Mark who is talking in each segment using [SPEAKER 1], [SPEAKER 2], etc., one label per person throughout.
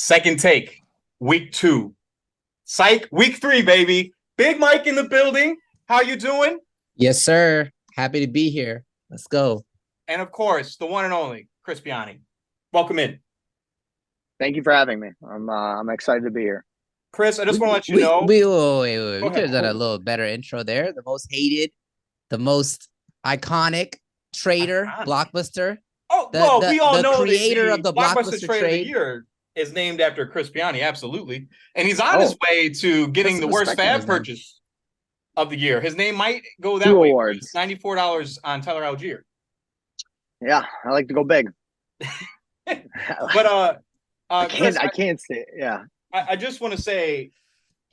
[SPEAKER 1] Second take, week 2. Psych, week 3, baby. Big Mike in the building. How you doing?
[SPEAKER 2] Yes, sir. Happy to be here. Let's go.
[SPEAKER 1] And of course, the one and only Chris Piane. Welcome in.
[SPEAKER 3] Thank you for having me. I'm excited to be here.
[SPEAKER 1] Chris, I just want to let you know.
[SPEAKER 2] We could have done a little better intro there. The most hated, the most iconic trader, blockbuster.
[SPEAKER 1] Oh, well, we all know
[SPEAKER 2] the creator of the blockbuster
[SPEAKER 1] trade of the year is named after Chris Piane, absolutely. And he's on his way to getting the worst fab purchase of the year. His name might go that way.
[SPEAKER 3] Awards.
[SPEAKER 1] $94 on Tyler Algier.
[SPEAKER 3] Yeah, I like to go big.
[SPEAKER 1] But
[SPEAKER 3] I
[SPEAKER 1] Chris,
[SPEAKER 3] can't say yeah.
[SPEAKER 1] I just want to say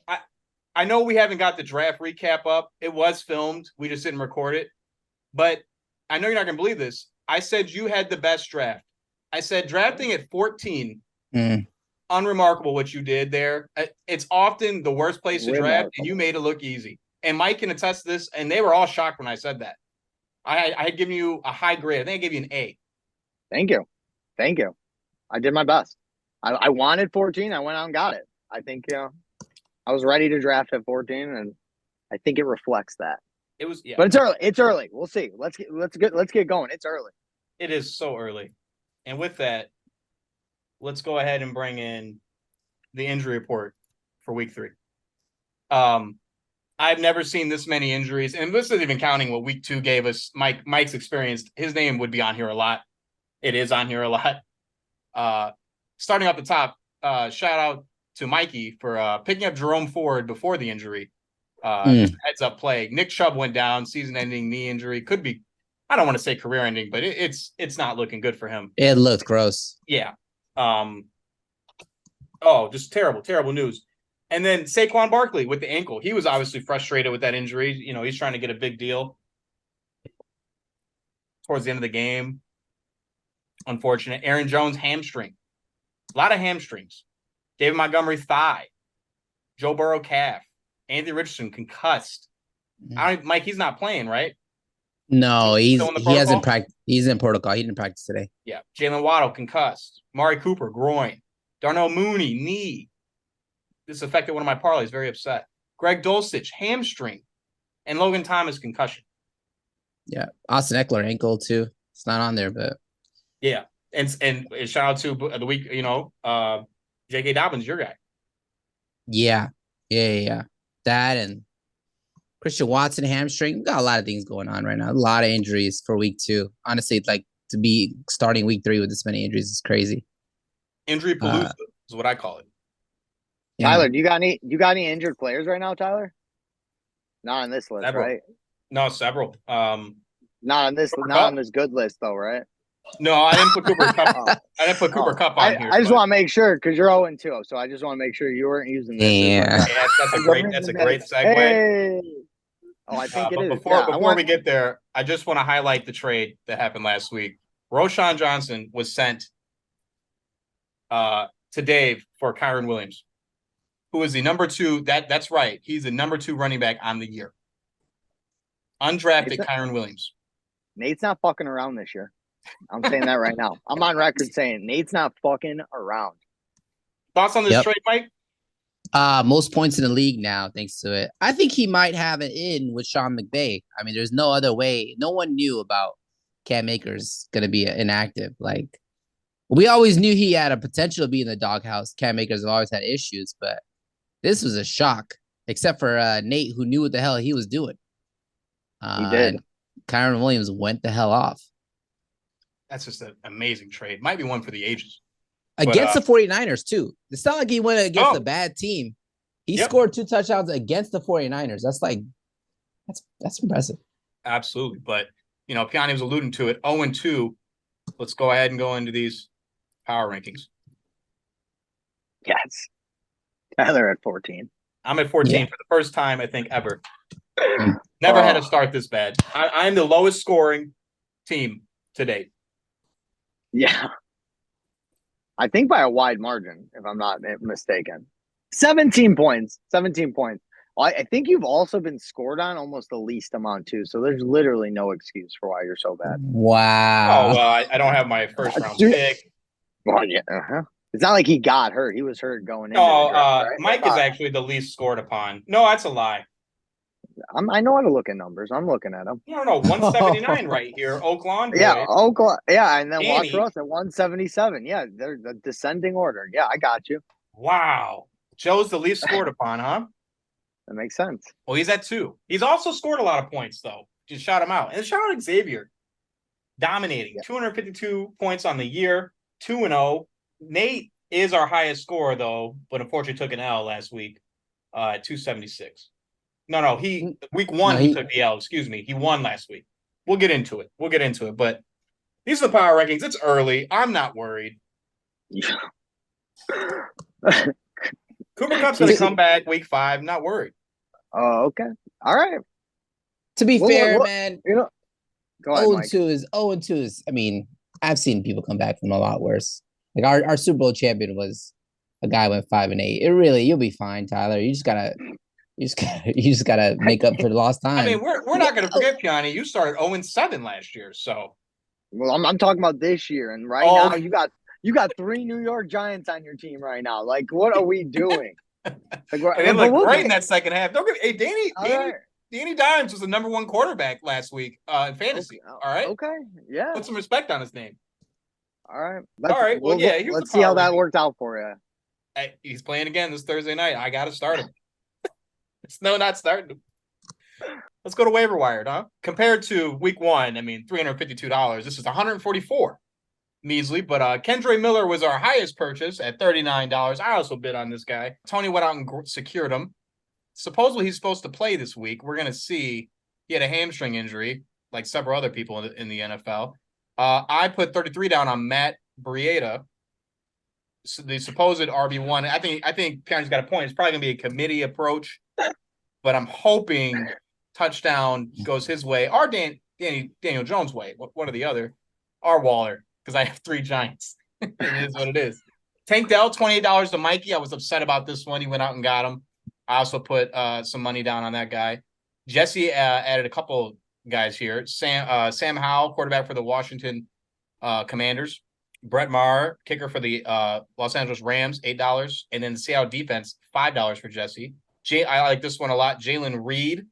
[SPEAKER 1] I know we haven't got the draft recap up. It was filmed. We just didn't record it. But I know you're not going to believe this. I said you had the best draft. I said drafting at 14, unremarkable what you did there. It's often the worst place to draft, and you made it look easy. And Mike can attest to this, and they were all shocked when I said that. I had given you a high grade. I think I gave you an A.
[SPEAKER 3] Thank you. I did my best. I wanted 14. I went out and got it. I think I was ready to draft at 14, and I think it reflects that.
[SPEAKER 1] It was, yeah.
[SPEAKER 3] But it's early. It's early. We'll see. Let's get going. It's early.
[SPEAKER 1] It is so early. And with that, let's go ahead and bring in the injury report for week 3. I've never seen this many injuries, and this isn't even counting what week 2 gave us. Mike's experienced. His name would be on here a lot. It is on here a lot. Starting off the top, shout out to Mikey for picking up Jerome Ford before the injury. Just heads up play. Nick Chubb went down, season-ending knee injury. Could be, I don't want to say career-ending, but it's not looking good for him.
[SPEAKER 2] It looked gross.
[SPEAKER 1] Yeah. Just terrible news. And then Saquon Barkley with the ankle. He was obviously frustrated with that injury. You know, he's trying to get a big deal towards the end of the game. Unfortunate. Aaron Jones, hamstring. A lot of hamstrings. David Montgomery, thigh. Joe Burrow, calf. Anthony Richardson, concussed. Mike, he's not playing, right?
[SPEAKER 2] No, he hasn't practiced. He's in protocol. He didn't practice today.
[SPEAKER 1] Yeah. Jalen Waddle, concussed. Mari Cooper, groin. Darnell Mooney, knee. This affected one of my parlays. Very upset. Greg Dulcich, hamstring. And Logan Thomas, concussion.
[SPEAKER 2] Yeah. Austin Eckler, ankle, too. It's not on there, but.
[SPEAKER 1] Yeah. And shout out to the week, J.K. Dobbins, your guy.
[SPEAKER 2] Yeah. That and Christian Watson, hamstring. We got a lot of things going on right now. A lot of injuries for week 2. Honestly, like to be starting week 3 with this many injuries is crazy.
[SPEAKER 1] Injury palooza is what I call it.
[SPEAKER 3] Yeah. Tyler, do you got any injured players right now, Tyler? Not on this list,
[SPEAKER 1] several.
[SPEAKER 3] Right?
[SPEAKER 1] No, several.
[SPEAKER 3] Not on this good list though, right?
[SPEAKER 1] No, I didn't put Cooper Kupp. I didn't put Cooper Kupp on here.
[SPEAKER 3] I just want to make sure because you're 0-2, so I just want to make sure you weren't using this.
[SPEAKER 2] Yeah,
[SPEAKER 1] that's a great segue.
[SPEAKER 3] Hey. Oh, I think it is.
[SPEAKER 1] Before we get there, I just want to highlight the trade that happened last week. Roshan Johnson was sent to Dave for Kyron Williams, who is the number 2. That's right. He's the number 2 running back on the year. Undrafted Kyron Williams.
[SPEAKER 3] Nate's not fucking around this year. I'm saying that right now. I'm on record saying Nate's not fucking around.
[SPEAKER 1] Thoughts on this trade, Mike?
[SPEAKER 2] Most points in the league now, thanks to it. I think he might have it in with Sean McVay. I mean, there's no other way. No one knew about Cam Akers going to be inactive. Like, we always knew he had a potential to be in the doghouse. Cam Akers have always had issues, but this was a shock, except for Nate, who knew what the hell he was doing.
[SPEAKER 3] He did.
[SPEAKER 2] And Kyron Williams went the hell off.
[SPEAKER 1] That's just an amazing trade. Might be one for the ages.
[SPEAKER 2] Against the 49ers, too. It's not like he went against a bad team. He scored 2 touchdowns against the 49ers. That's impressive.
[SPEAKER 1] Absolutely. But, Piane was alluding to it. 0-2. Let's go ahead and go into these power rankings.
[SPEAKER 3] Yes. Tyler at 14.
[SPEAKER 1] I'm at 14 for the first time, I think, ever. Never had a start this bad. I'm the lowest scoring team to date.
[SPEAKER 3] Yeah. I think by a wide margin, if I'm not mistaken. 17 points. 17 points. Well, I think you've also been scored on almost the least amount, too. So there's literally no excuse for why you're so bad.
[SPEAKER 2] Wow.
[SPEAKER 1] Oh, well, I don't have my first round pick.
[SPEAKER 3] Well, yeah. It's not like he got hurt. He was hurt going into
[SPEAKER 1] No,
[SPEAKER 3] the draft, right?
[SPEAKER 1] Mike is actually the least scored upon. No, that's a lie.
[SPEAKER 3] I know how to look at numbers. I'm looking at them.
[SPEAKER 1] No, 179 right here. Oak Lawn
[SPEAKER 3] Yeah,
[SPEAKER 1] boy.
[SPEAKER 3] Oklahoma. Yeah, and then Watts
[SPEAKER 1] Danny.
[SPEAKER 3] Russ at 177. Yeah, they're the descending order. Yeah, I got you.
[SPEAKER 1] Wow. Joe's the least scored upon, huh?
[SPEAKER 3] That makes sense.
[SPEAKER 1] Well, he's at 2. He's also scored a lot of points, though. Just shout him out. And shout out Xavier. Dominating.
[SPEAKER 3] Yeah.
[SPEAKER 1] 252 points on the year. 2-0. Nate is our highest scorer, though, but unfortunately took an L last week at 276. No, week 1 he took the L. Excuse me. He won last week. We'll get into it. But these are the power rankings. It's early. I'm not worried.
[SPEAKER 3] Yeah.
[SPEAKER 1] Cooper Cup's going to come back week 5. Not worried.
[SPEAKER 3] Oh, okay. All right.
[SPEAKER 2] To be fair, man,
[SPEAKER 3] go ahead,
[SPEAKER 2] 0-2 is. I mean, I've seen people come back from a lot worse. Like our Super Bowl champion was a guy who went 5-8. You'll be fine, Tyler. You just gotta make up for the lost time.
[SPEAKER 1] I mean, we're not going to forget, Piane. You started 0-7 last year, so.
[SPEAKER 3] Well, I'm talking about this year, and now you got 3 New York Giants on your team right now. Like, what are we doing?
[SPEAKER 1] Like, and they looked great in that second half. Danny Dimes was the number 1 quarterback last week in fantasy.
[SPEAKER 3] Okay.
[SPEAKER 1] All right.
[SPEAKER 3] Okay. Yeah.
[SPEAKER 1] Put some respect on his name.
[SPEAKER 3] All right.
[SPEAKER 1] All right. Well, yeah.
[SPEAKER 3] Let's see how that worked out for you.
[SPEAKER 1] Hey, he's playing again this Thursday night. I got to start him. Not starting him. Let's go to Waiver Wired, huh? Compared to week 1, I mean, $352. This is $144. Measly, but Kendre Miller was our highest purchase at $39. I also bid on this guy. Tony went out and secured him. Supposedly he's supposed to play this week. We're going to see. He had a hamstring injury, like several other people in the NFL. I put 33 down on Matt Breida, so the supposed RB1. I think Piane's got a point. It's probably going to be a committee approach, but I'm hoping touchdown goes his way or Daniel Jones' way. One or the other. Or Waller, because I have 3 Giants. It is what it is. Tank Dell, $28 to Mikey. I was upset about this one. He went out and got him. I also put some money down on that guy. Jesse added a couple guys here. Sam Howell, quarterback for the Washington Commanders. Brett Maher, kicker for the Los Angeles Rams, $8. And then the Seattle defense, $5 for Jesse. I like this one a lot. Jalen Reed,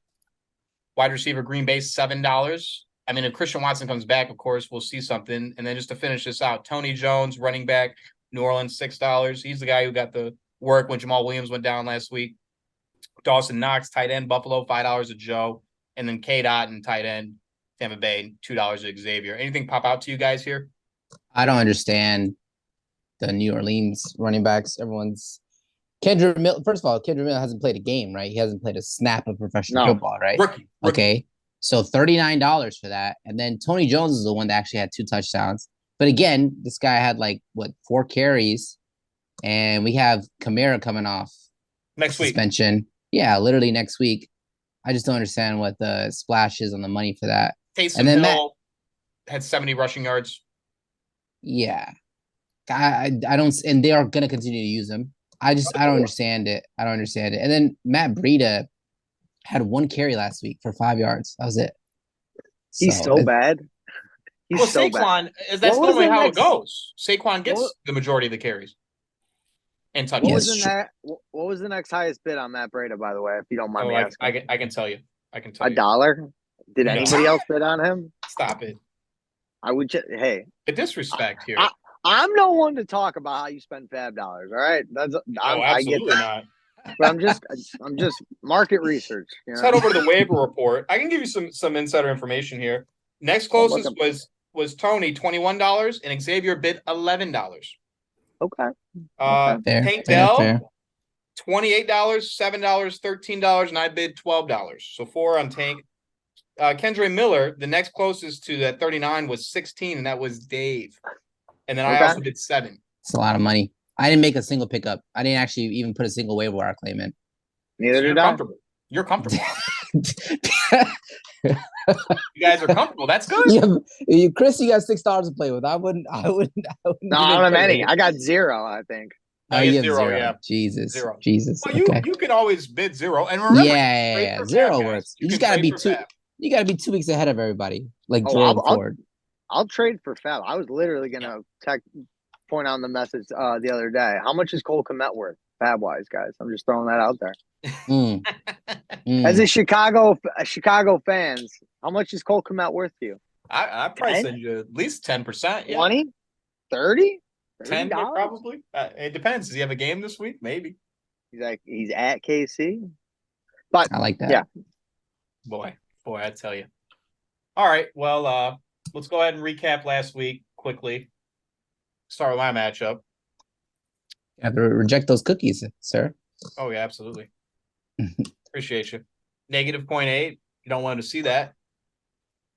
[SPEAKER 1] wide receiver, Green Bay, $7. I mean, if Christian Watson comes back, of course, we'll see something. And then just to finish this out, Tony Jones, running back, New Orleans, $6. He's the guy who got the work when Jamal Williams went down last week. Dawson Knox, tight end, Buffalo, $5 to Joe. And then K-Dot and tight end, Tampa Bay, $2 to Xavier. Anything pop out to you guys here?
[SPEAKER 2] I don't understand the New Orleans running backs. Everyone's Kendrick Miller. First of all, Kendrick Miller hasn't played a game, right? He hasn't played a snap of professional football, right?
[SPEAKER 1] Rookie.
[SPEAKER 2] Okay. So $39 for that. And then Tony Jones is the one that actually had 2 touchdowns. But again, this guy had 4 carries. And we have Kamara coming off
[SPEAKER 1] next week
[SPEAKER 2] suspension. Yeah, literally next week. I just don't understand what the splash is on the money for that.
[SPEAKER 1] Taysom
[SPEAKER 2] and then
[SPEAKER 1] Hill had 70 rushing yards.
[SPEAKER 2] Yeah. I don't, and they are going to continue to use him. I don't understand it. And then Matt Breida had 1 carry last week for 5 yards. That was it.
[SPEAKER 3] He's so bad.
[SPEAKER 1] Well, Saquon, that's normally how it goes. Saquon gets the majority of the carries and touchdowns.
[SPEAKER 3] What was the next highest bid on Matt Breida, by the way, if you don't mind me asking?
[SPEAKER 1] I can tell you.
[SPEAKER 3] $1? Did anybody else bid on him?
[SPEAKER 1] Stop it.
[SPEAKER 3] I would hey.
[SPEAKER 1] The disrespect here.
[SPEAKER 3] I'm no one to talk about how you spend fab dollars, all right? I get that. Not. But I'm just market research.
[SPEAKER 1] Let's head over to the waiver report. I can give you some insider information here. Next closest was Tony, $21, and Xavier bid $11.
[SPEAKER 3] Okay.
[SPEAKER 1] Tank Dell, $28, $7, $13, and I bid $12. So 4 on Tank. Kendre Miller, the next closest to that 39 was 16, and that was Dave. And then I also did 7.
[SPEAKER 2] It's a lot of money. I didn't make a single pickup. I didn't actually even put a single waiver wire claim in.
[SPEAKER 3] Neither did I.
[SPEAKER 1] You're comfortable. You guys are comfortable. That's good.
[SPEAKER 2] Yeah, Chris, you got $6 to play with. I wouldn't.
[SPEAKER 3] No, I don't have any. I got 0, I think.
[SPEAKER 1] No, you have 0, yeah.
[SPEAKER 2] Jesus.
[SPEAKER 1] 0.
[SPEAKER 2] Jesus.
[SPEAKER 1] Well, you can always bid 0. And remember,
[SPEAKER 2] yeah. 0 works. You just gotta be 2. You gotta be 2 weeks ahead of everybody. Like Gerald Ford.
[SPEAKER 3] I'll trade for Fab. I was literally gonna point out in the message the other day. How much is Cole Kmet worth, fab wise, guys? I'm just throwing that out there.
[SPEAKER 2] Mm,
[SPEAKER 3] As
[SPEAKER 2] mm.
[SPEAKER 3] a Chicago fans, how much is Cole Kmet worth to you?
[SPEAKER 1] I probably
[SPEAKER 3] 10?
[SPEAKER 1] send you at least 10%. Yeah,
[SPEAKER 3] 20? 30?
[SPEAKER 1] 10
[SPEAKER 3] $30?
[SPEAKER 1] probably. It depends. Does he have a game this week? Maybe.
[SPEAKER 3] He's at KC. But
[SPEAKER 2] I like that.
[SPEAKER 3] yeah,
[SPEAKER 1] Boy, I tell you. All right. Well, let's go ahead and recap last week quickly. Start with my matchup.
[SPEAKER 2] You have to reject those cookies, sir.
[SPEAKER 1] Oh yeah, absolutely. Appreciate you. -0.8. You don't want to see that.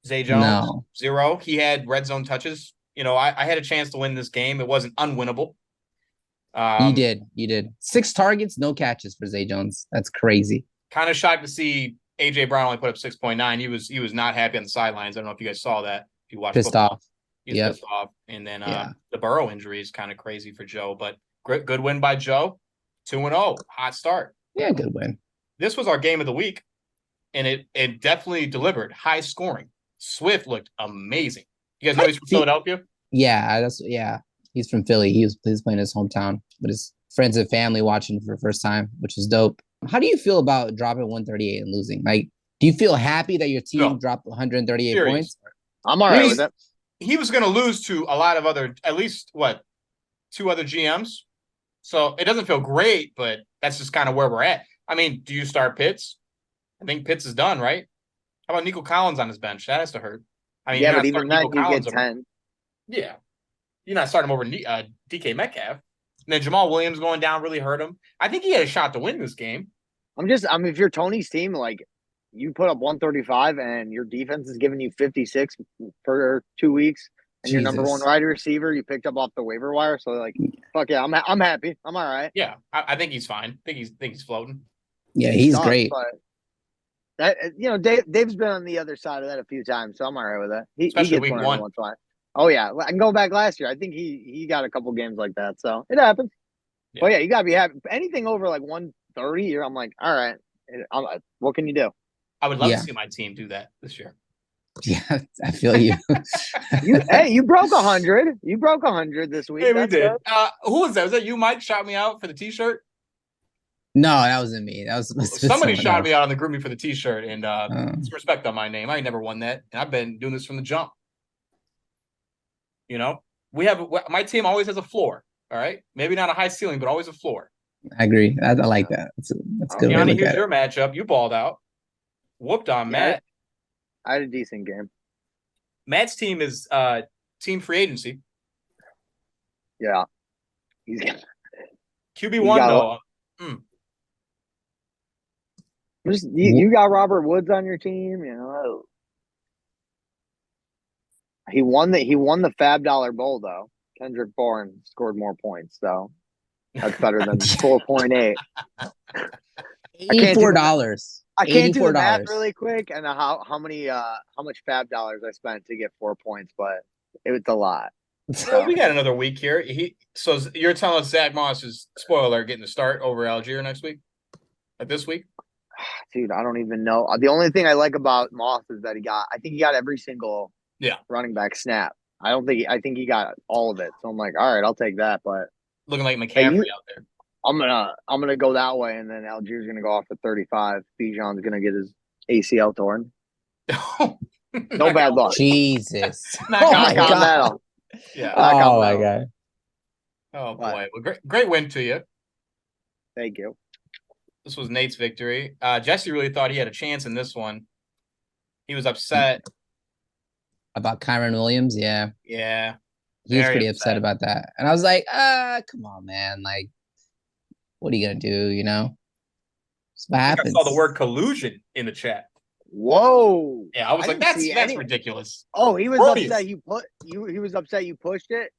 [SPEAKER 1] Zay Jones,
[SPEAKER 2] No.
[SPEAKER 1] 0. He had red zone touches. I had a chance to win this game. It wasn't unwinnable.
[SPEAKER 2] You did. 6 targets, no catches for Zay Jones. That's crazy.
[SPEAKER 1] Kind of shocked to see AJ Brown only put up 6.9. He was not happy on the sidelines. I don't know if you guys saw that. If you watched
[SPEAKER 2] Pissed
[SPEAKER 1] football.
[SPEAKER 2] off.
[SPEAKER 1] He was
[SPEAKER 2] Yep.
[SPEAKER 1] pissed off. And then
[SPEAKER 2] Yeah.
[SPEAKER 1] the Burrow injury is kind of crazy for Joe, but good win by Joe. 2-0, hot start.
[SPEAKER 2] Yeah, good win.
[SPEAKER 1] This was our game of the week, and it definitely delivered. High scoring. Swift looked amazing. You guys know he's from Philadelphia?
[SPEAKER 2] Yeah. He's from Philly. He's playing his hometown, but his friends and family watching for the first time, which is dope. How do you feel about dropping 138 and losing? Like, do you feel happy that your team dropped 138
[SPEAKER 1] Serious.
[SPEAKER 2] points?
[SPEAKER 3] I'm all right with it.
[SPEAKER 1] He was going to lose to a lot of other, at least, 2 other GMs. So it doesn't feel great, but that's just kind of where we're at. I mean, do you start Pitts? I think Pitts is done, right? How about Nico Collins on his bench? That has to hurt. I mean,
[SPEAKER 3] Yeah, but even then, you get 10.
[SPEAKER 1] Yeah. You're not starting him over DK Metcalf. And then Jamal Williams going down really hurt him. I think he had a shot to win this game.
[SPEAKER 3] If you're Tony's team, like, you put up 135 and your defense is giving you 56 for 2 weeks, and your number one wide receiver you picked up off the waiver wire. So, like, fuck yeah, I'm happy. I'm all right.
[SPEAKER 1] Yeah, I think he's fine. I think he's floating.
[SPEAKER 2] Yeah, he's great.
[SPEAKER 3] But that Dave's been on the other side of that a few times, so I'm all right with that. He gets
[SPEAKER 1] week
[SPEAKER 3] one.
[SPEAKER 1] 1.
[SPEAKER 3] Once in a while. Oh yeah, I can go back last year. I think he got a couple games like that, so it happens. Yeah. Well, yeah, you gotta be happy. Anything over like 130, I'm like, all right. What can you do?
[SPEAKER 1] I would love to see my team do that this year.
[SPEAKER 2] Yeah, I feel you.
[SPEAKER 3] you broke 100. You broke 100 this week.
[SPEAKER 1] Hey, we did. Who was that? Was that you, Mike? Shot me out for the T-shirt?
[SPEAKER 2] No, that wasn't me. That was
[SPEAKER 1] somebody shot me out on the group me for the T-shirt, and some respect on my name. I ain't never won that, and I've been doing this from the jump. My team always has a floor. All right, maybe not a high ceiling, but always a floor.
[SPEAKER 2] I agree. I like that. That's good.
[SPEAKER 1] Piane, here's your matchup. You balled out. Whooped on Matt.
[SPEAKER 3] I had a decent game.
[SPEAKER 1] Matt's team is team free agency.
[SPEAKER 3] Yeah.
[SPEAKER 1] He's QB1 though.
[SPEAKER 3] You got Robert Woods on your team, He won the Fab Dollar Bowl though. Kendrick Bourne scored more points, so that's better than 4.8.
[SPEAKER 2] $84.
[SPEAKER 3] I can't do the math really quick and how much Fab dollars I spent to get 4 points, but it was a lot.
[SPEAKER 1] So we got another week here. So you're telling us Zach Moss is, spoiler alert, getting the start over Algier next week? This week?
[SPEAKER 3] Dude, I don't even know. The only thing I like about Moss is that I think he got every single running back snap. I think he got all of it. So I'm like, all right, I'll take that. But
[SPEAKER 1] looking like McCaffrey out there.
[SPEAKER 3] I'm gonna go that way, and then Algier's gonna go off at 35. Bijan's gonna get his ACL torn. No bad luck.
[SPEAKER 2] Jesus.
[SPEAKER 3] Knock on that off.
[SPEAKER 1] Yeah.
[SPEAKER 2] Oh my god.
[SPEAKER 1] Oh boy. Well, great win to you.
[SPEAKER 3] Thank you.
[SPEAKER 1] This was Nate's victory. Jesse really thought he had a chance in this one. He was upset
[SPEAKER 2] about Kyron Williams. Yeah.
[SPEAKER 1] Yeah.
[SPEAKER 2] He was pretty upset about that, and I was like, come on, man. Like, what are you gonna do? That's what happens.
[SPEAKER 1] I saw the word collusion in the chat.
[SPEAKER 3] Whoa.
[SPEAKER 1] Yeah, I was like, that's ridiculous.
[SPEAKER 3] Oh, he was upset he was upset you pushed it?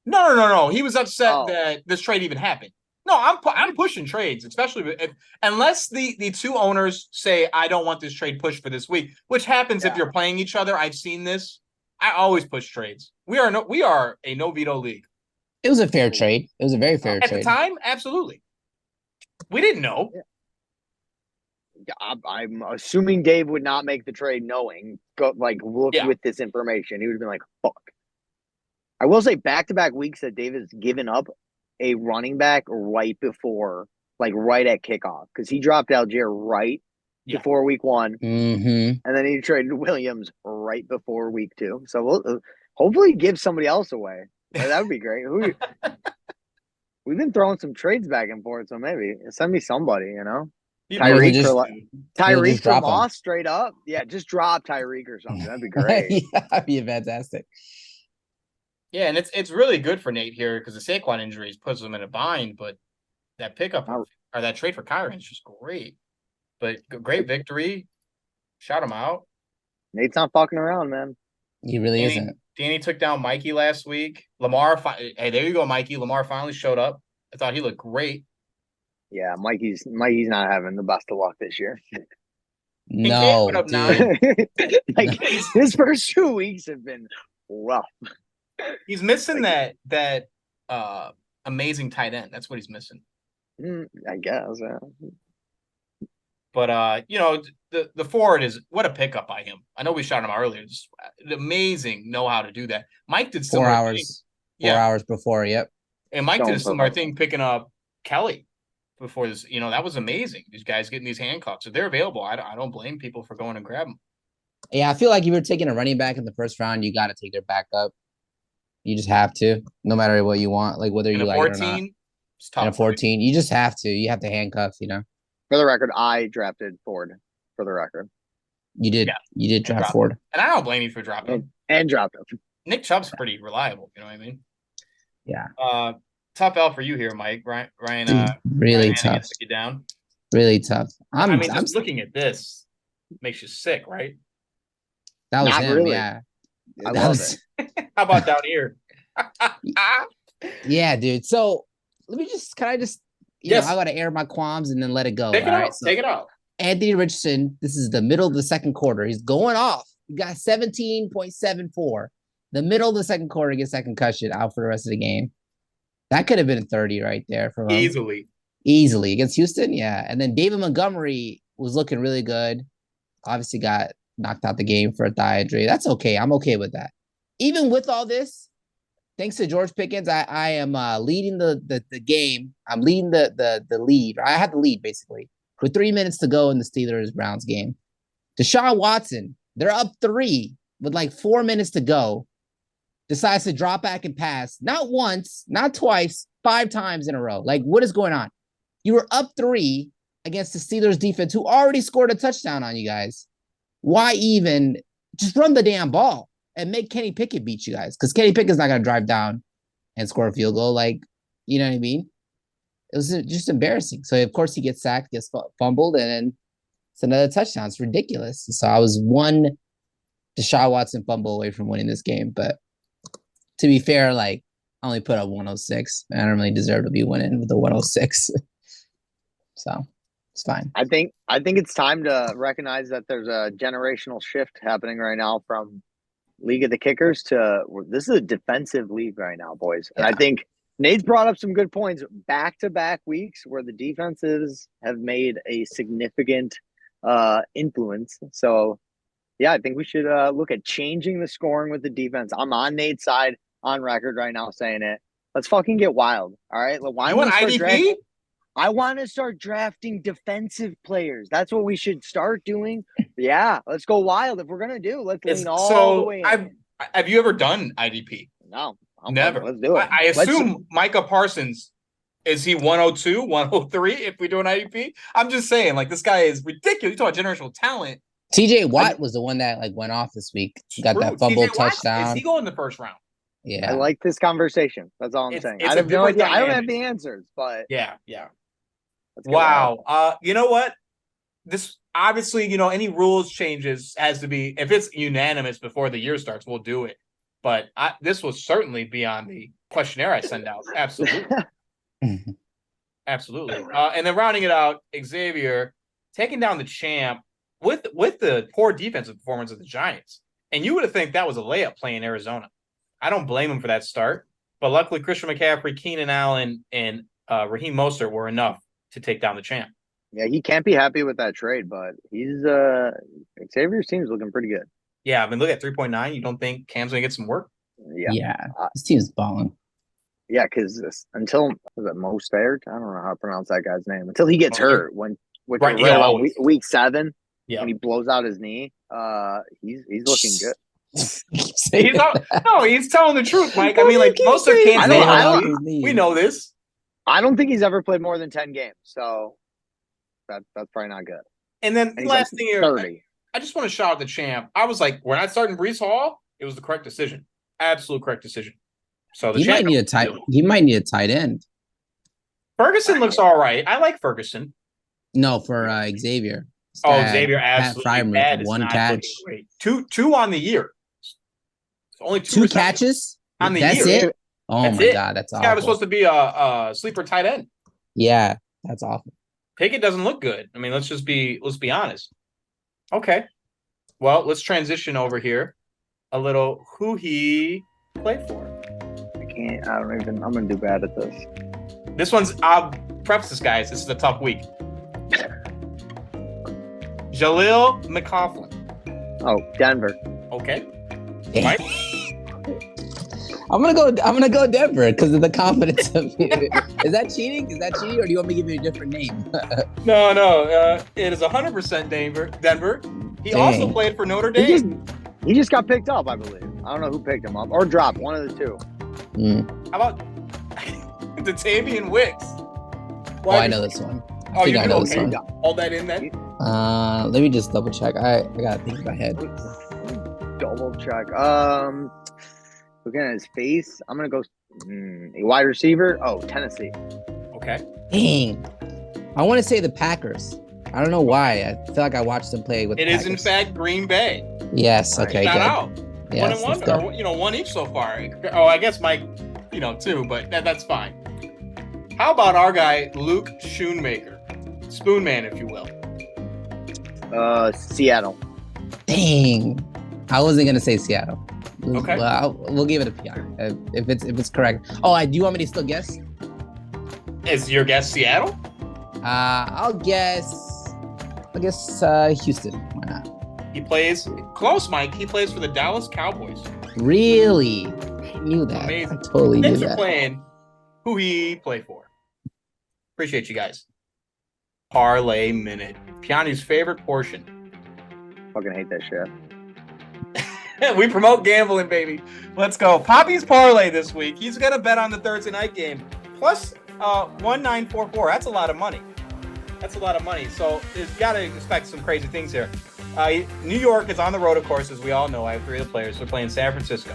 [SPEAKER 1] No. He was upset that this trade even happened. No, I'm pushing trades, especially unless the two owners say I don't want this trade pushed for this week, which happens if you're playing each other. I've seen this. I always push trades. We are a no veto league.
[SPEAKER 2] It was a fair trade. It was a very fair trade.
[SPEAKER 1] At the time, absolutely. We didn't know.
[SPEAKER 3] Yeah. I'm assuming Dave would not make the trade knowing, with this information. He would have been like, fuck. I will say back-to-back weeks that David's given up a running back right before, like right at kickoff, because he dropped Algier right before week 1,
[SPEAKER 2] Mm-hmm.
[SPEAKER 3] and then he traded Williams right before week 2. So we'll hopefully give somebody else away. That would be great. We've been throwing some trades back and forth, so maybe send me somebody, you know. Tyreek for
[SPEAKER 2] drop him.
[SPEAKER 3] Moss straight up. Yeah, just drop Tyreek or something. That'd be great.
[SPEAKER 2] Yeah, that'd be fantastic.
[SPEAKER 1] Yeah, and it's really good for Nate here because the Saquon injuries puts him in a bind, but that pickup or that trade for Kyron is just great. But great victory. Shout him out.
[SPEAKER 3] Nate's not fucking around, man.
[SPEAKER 2] He really isn't.
[SPEAKER 1] Danny took down Mikey last week. Lamar, hey, there you go, Mikey. Lamar finally showed up. I thought he looked great.
[SPEAKER 3] Yeah, Mikey's not having the best of luck this year.
[SPEAKER 2] No, dude.
[SPEAKER 3] Like his first 2 weeks have been rough.
[SPEAKER 1] He's missing that amazing tight end. That's what he's missing.
[SPEAKER 3] I guess.
[SPEAKER 1] But the forward is what a pickup by him. I know we shot him earlier. Just amazing know how to do that. Mike did
[SPEAKER 2] 4 hours. 4 hours before. Yep.
[SPEAKER 1] And Mike did a similar thing picking up Kelly before this. That was amazing. These guys getting these handcuffs. If they're available, I don't blame people for going and grab them.
[SPEAKER 2] Yeah, I feel like if you're taking a running back in the first round, you got to take their backup. You just have to, no matter what you want, like whether you like 14, it or not. It's tough. In a 14, you just have to. You have to handcuff,
[SPEAKER 3] For the record, I drafted Ford. For the record,
[SPEAKER 2] you did. Yeah. You did draft Ford,
[SPEAKER 1] and I don't blame you for dropping him.
[SPEAKER 3] And dropped him.
[SPEAKER 1] Nick Chubb's pretty reliable. You know what I mean?
[SPEAKER 2] Yeah.
[SPEAKER 1] Tough L for you here, Mike. Ryan,
[SPEAKER 2] really tough.
[SPEAKER 1] Took you down.
[SPEAKER 2] Really tough. I'm
[SPEAKER 1] just looking at this makes you sick, right?
[SPEAKER 2] That was
[SPEAKER 3] Not
[SPEAKER 2] him.
[SPEAKER 3] Really.
[SPEAKER 2] Yeah.
[SPEAKER 3] I love it.
[SPEAKER 1] How about down here?
[SPEAKER 2] Yeah, dude. So can I just,
[SPEAKER 1] yes.
[SPEAKER 2] I got to air my qualms and then let it go.
[SPEAKER 1] Take it out.
[SPEAKER 2] Anthony Richardson, this is the middle of the second quarter. He's going off. He got 17.74. The middle of the second quarter gets that concussion, out for the rest of the game. That could have been 30 right there for him. Easily. Against Houston, yeah. And then David Montgomery was looking really good. Obviously got knocked out the game for a thigh injury. That's okay. I'm okay with that. Even with all this, thanks to George Pickens, I am leading the game. I'm leading the lead. I had the lead, basically, with 3 minutes to go in the Steelers-Browns game. Deshaun Watson, they're up 3 with like 4 minutes to go. Decides to drop back and pass. Not once, not twice, 5 times in a row. Like, what is going on? You were up 3 against the Steelers defense, who already scored a touchdown on you guys. Why even just run the damn ball and make Kenny Pickett beat you guys? Because Kenny Pickett's not going to drive down and score a field goal. Like, you know what I mean? It was just embarrassing. So, of course, he gets sacked, gets fumbled, and then it's another touchdown. It's ridiculous. So, I was one Deshaun Watson fumble away from winning this game. But to be fair, like, I only put up 106. I don't really deserve to be winning with the 106. So, it's fine.
[SPEAKER 3] I think it's time to recognize that there's a generational shift happening right now from League of the Kickers to this is a defensive league right now, boys. And I think Nate's brought up some good points back-to-back weeks where the defenses have made a significant influence. So, yeah, I think we should look at changing the scoring with the defense. I'm on Nate's side on record right now saying it. Let's fucking get wild, all right?
[SPEAKER 1] Why want IDP?
[SPEAKER 3] I want to start drafting defensive players. That's what we should start doing. Yeah, let's go wild. If we're going to do, let's lean all the way in.
[SPEAKER 1] Have you ever done IDP?
[SPEAKER 3] No.
[SPEAKER 1] Never.
[SPEAKER 3] Let's do it.
[SPEAKER 1] I assume Micah Parsons, is he 102, 103 if we do an IDP? I'm just saying, like, this guy is ridiculous. You talk about generational talent.
[SPEAKER 2] TJ Watt was the one that like went off this week. Got that fumble touchdown.
[SPEAKER 1] Is he going in the first round?
[SPEAKER 2] Yeah.
[SPEAKER 3] I like this conversation. That's all I'm saying. I have no idea. I don't have the answers, but
[SPEAKER 1] yeah. Wow. You know what? This obviously, any rules changes has to be, if it's unanimous before the year starts, we'll do it. But this will certainly be on the questionnaire I send out. Absolutely. Absolutely. And then rounding it out, Xavier taking down the champ with the poor defensive performance of the Giants. And you would have think that was a layup playing Arizona. I don't blame him for that start. But luckily, Christian McCaffrey, Keenan Allen, and Raheem Mostert were enough to take down the champ.
[SPEAKER 3] Yeah, he can't be happy with that trade, but he's Xavier's team's looking pretty good.
[SPEAKER 1] Yeah, I mean, look at 3.9. You don't think Cam's gonna get some work?
[SPEAKER 3] Yeah.
[SPEAKER 2] This team's balling.
[SPEAKER 3] Yeah, because until was it Mostert? I don't know how to pronounce that guy's name. Until he gets hurt, which
[SPEAKER 1] Right,
[SPEAKER 3] right around
[SPEAKER 1] always.
[SPEAKER 3] week 7,
[SPEAKER 1] Yeah.
[SPEAKER 3] when he blows out his knee, he's looking good.
[SPEAKER 1] He's telling the truth, Mike. I mean, like most of can't. We know this.
[SPEAKER 3] I don't think he's ever played more than 10 games, so that's probably not good.
[SPEAKER 1] And then
[SPEAKER 3] And
[SPEAKER 1] last thing here,
[SPEAKER 3] 30.
[SPEAKER 1] I just want to shout out the champ. I was like, we're not starting Brees Hall. It was the correct decision, absolute correct decision. So
[SPEAKER 2] he might need a tight end.
[SPEAKER 1] Ferguson looks all right. I like Ferguson.
[SPEAKER 2] No, for Xavier.
[SPEAKER 1] Xavier absolutely bad.
[SPEAKER 2] One catch.
[SPEAKER 1] Great. Two on the year. Only
[SPEAKER 2] two catches
[SPEAKER 1] on the
[SPEAKER 2] year.
[SPEAKER 1] That's
[SPEAKER 2] it. Oh my god, that's awful.
[SPEAKER 1] This guy was supposed to be a sleeper tight end.
[SPEAKER 2] Yeah, that's awful.
[SPEAKER 1] Pickett doesn't look good. I mean, let's be honest. Okay. Well, let's transition over here. A little who he played for.
[SPEAKER 3] I'm gonna do bad at this.
[SPEAKER 1] This one's I'll preface this, guys. This is a tough week. Jaleel McCaughlin.
[SPEAKER 3] Oh, Denver.
[SPEAKER 1] Okay. Mike?
[SPEAKER 2] I'm gonna go Denver because of the confidence of you. Is that cheating? Or do you want me to give you a different name?
[SPEAKER 1] No. It is 100% Denver. He also played for Notre Dame.
[SPEAKER 3] He just got picked up, I believe. I don't know who picked him up or dropped, one of the two.
[SPEAKER 1] How about Datavian Wicks?
[SPEAKER 2] I know this one.
[SPEAKER 1] I know this one. All that in then?
[SPEAKER 2] Let me just double check. I gotta think in my head.
[SPEAKER 3] Double check. Looking at his face, I'm gonna go a wide receiver. Oh, Tennessee.
[SPEAKER 1] Okay.
[SPEAKER 2] Dang. I want to say the Packers. I don't know why. I feel like I watched them play with.
[SPEAKER 1] It is in fact Green Bay.
[SPEAKER 2] Yes. Okay.
[SPEAKER 1] Shout out.
[SPEAKER 2] Yes,
[SPEAKER 1] 1-1, or one each so far. Oh, I guess Mike, 2, but that's fine. How about our guy Luke Schoonmaker, Spoonman, if you will?
[SPEAKER 3] Seattle.
[SPEAKER 2] Dang. I wasn't gonna say Seattle.
[SPEAKER 1] Okay.
[SPEAKER 2] Well, we'll give it a Piane if it's correct. Oh, do you want me to still guess?
[SPEAKER 1] Is your guess Seattle?
[SPEAKER 2] I'll guess Houston. Why not?
[SPEAKER 1] He plays close, Mike. He plays for the Dallas Cowboys.
[SPEAKER 2] Really? I knew that.
[SPEAKER 1] Amazing.
[SPEAKER 2] I totally
[SPEAKER 1] Thanks
[SPEAKER 2] knew
[SPEAKER 1] for
[SPEAKER 2] that.
[SPEAKER 1] playing who he played for. Appreciate you guys. Parley Minute. Piane's favorite portion.
[SPEAKER 3] Fucking hate that shit.
[SPEAKER 1] We promote gambling, baby. Let's go. Poppy's parlay this week. He's going to bet on the Thursday night game. Plus 1944. That's a lot of money. So there's got to expect some crazy things here. New York is on the road, of course, as we all know. I have 3 of the players. They're playing San Francisco.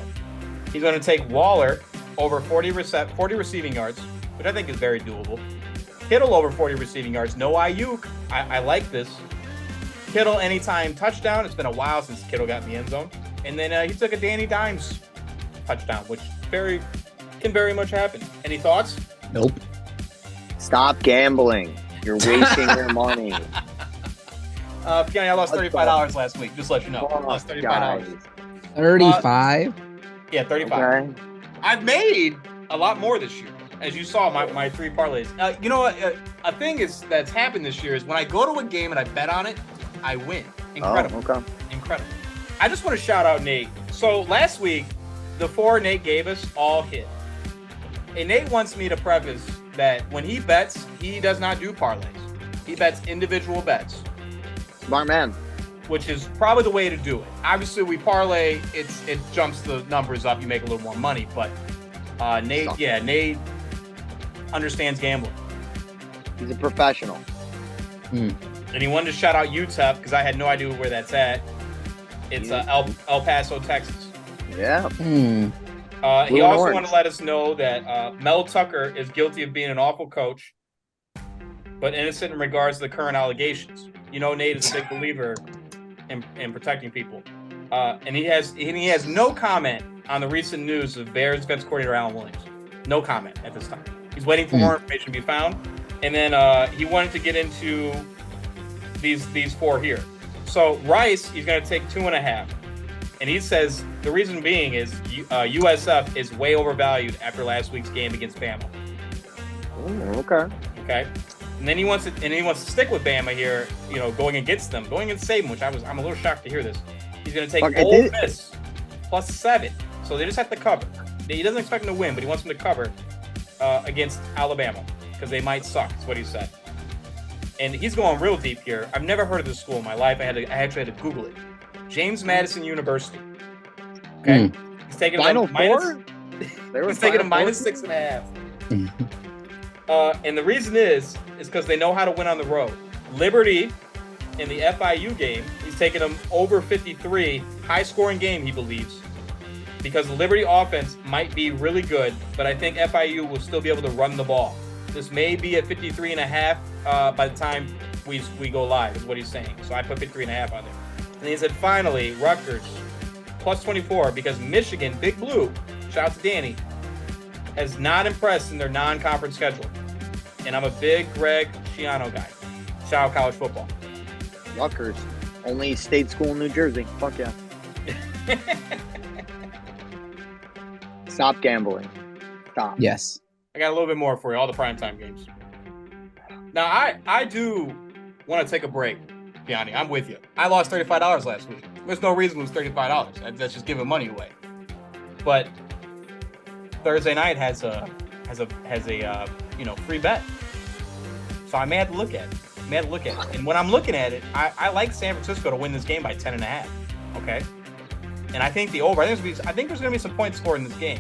[SPEAKER 1] He's going to take Waller over 40 receiving yards, which I think is very doable. Kittle over 40 receiving yards. No Ayuk. I like this. Kittle anytime touchdown. It's been a while since Kittle got in the end zone. And then he took a Danny Dimes touchdown, which can very much happen. Any thoughts?
[SPEAKER 2] Nope.
[SPEAKER 3] Stop gambling. You're wasting your money.
[SPEAKER 1] Piane, I lost $35 last week. Just to let you know. I lost $35.
[SPEAKER 2] 35?
[SPEAKER 1] Yeah, 35.
[SPEAKER 3] Okay.
[SPEAKER 1] I've made a lot more this year. As you saw, my 3 parlays. You know what? A thing that's happened this year is when I go to a game and I bet on it, I win. Incredible.
[SPEAKER 3] Oh, okay.
[SPEAKER 1] Incredible. I just want to shout out Nate. So last week, the 4 Nate gave us all hit. And Nate wants me to preface that when he bets, he does not do parlays. He bets individual bets.
[SPEAKER 3] Smart man.
[SPEAKER 1] Which is probably the way to do it. Obviously, we parlay, it jumps the numbers up. You make a little more money. But Nate understands gambling.
[SPEAKER 3] He's a professional.
[SPEAKER 1] And he wanted to shout out UTEP because I had no idea where that's at. It's El Paso, Texas.
[SPEAKER 3] Yeah.
[SPEAKER 1] He also wanted to let us know that Mel Tucker is guilty of being an awful coach, but innocent in regards to the current allegations. Nate is a big believer in protecting people. And he has no comment on the recent news of Bears defense coordinator Alan Williams. No comment at this time. He's waiting for more information to be found. And then he wanted to get into these 4 here. So Rice, he's going to take 2.5. And he says the reason being is USF is way overvalued after last week's game against Bama. Okay. And then he wants to stick with Bama here, going against Saban, which I'm a little shocked to hear this. He's going to take Ole Miss plus 7. So they just have to cover. He doesn't expect them to win, but he wants them to cover against Alabama because they might suck. That's what he said. And he's going real deep here. I've never heard of this school in my life. I actually had to Google it. James Madison University. Okay. He's taking
[SPEAKER 3] Final
[SPEAKER 1] them
[SPEAKER 3] four?
[SPEAKER 1] He's taking them minus 6.5. And the reason is because they know how to win on the road. Liberty in the FIU game, he's taking them over 53. High scoring game, he believes. Because the Liberty offense might be really good, but I think FIU will still be able to run the ball. This may be at 53.5 by the time we go live, is what he's saying. So I put 53.5 on there. And he said, finally, Rutgers, plus 24, because Michigan, Big Blue, shout out to Danny, has not impressed in their non-conference schedule. And I'm a big Greg Schiano guy. Shout out college football.
[SPEAKER 3] Rutgers, only state school in New Jersey. Fuck yeah. Stop gambling. Stop.
[SPEAKER 2] Yes.
[SPEAKER 1] I got a little bit more for you, all the primetime games. Now, I do want to take a break, Piane. I'm with you. I lost $35 last week. There's no reason to lose $35. That's just giving money away. But Thursday night has a free bet. So I may have to look at it. And when I'm looking at it, I like San Francisco to win this game by 10.5. Okay? And I think the over. I think there's going to be some points scored in this game.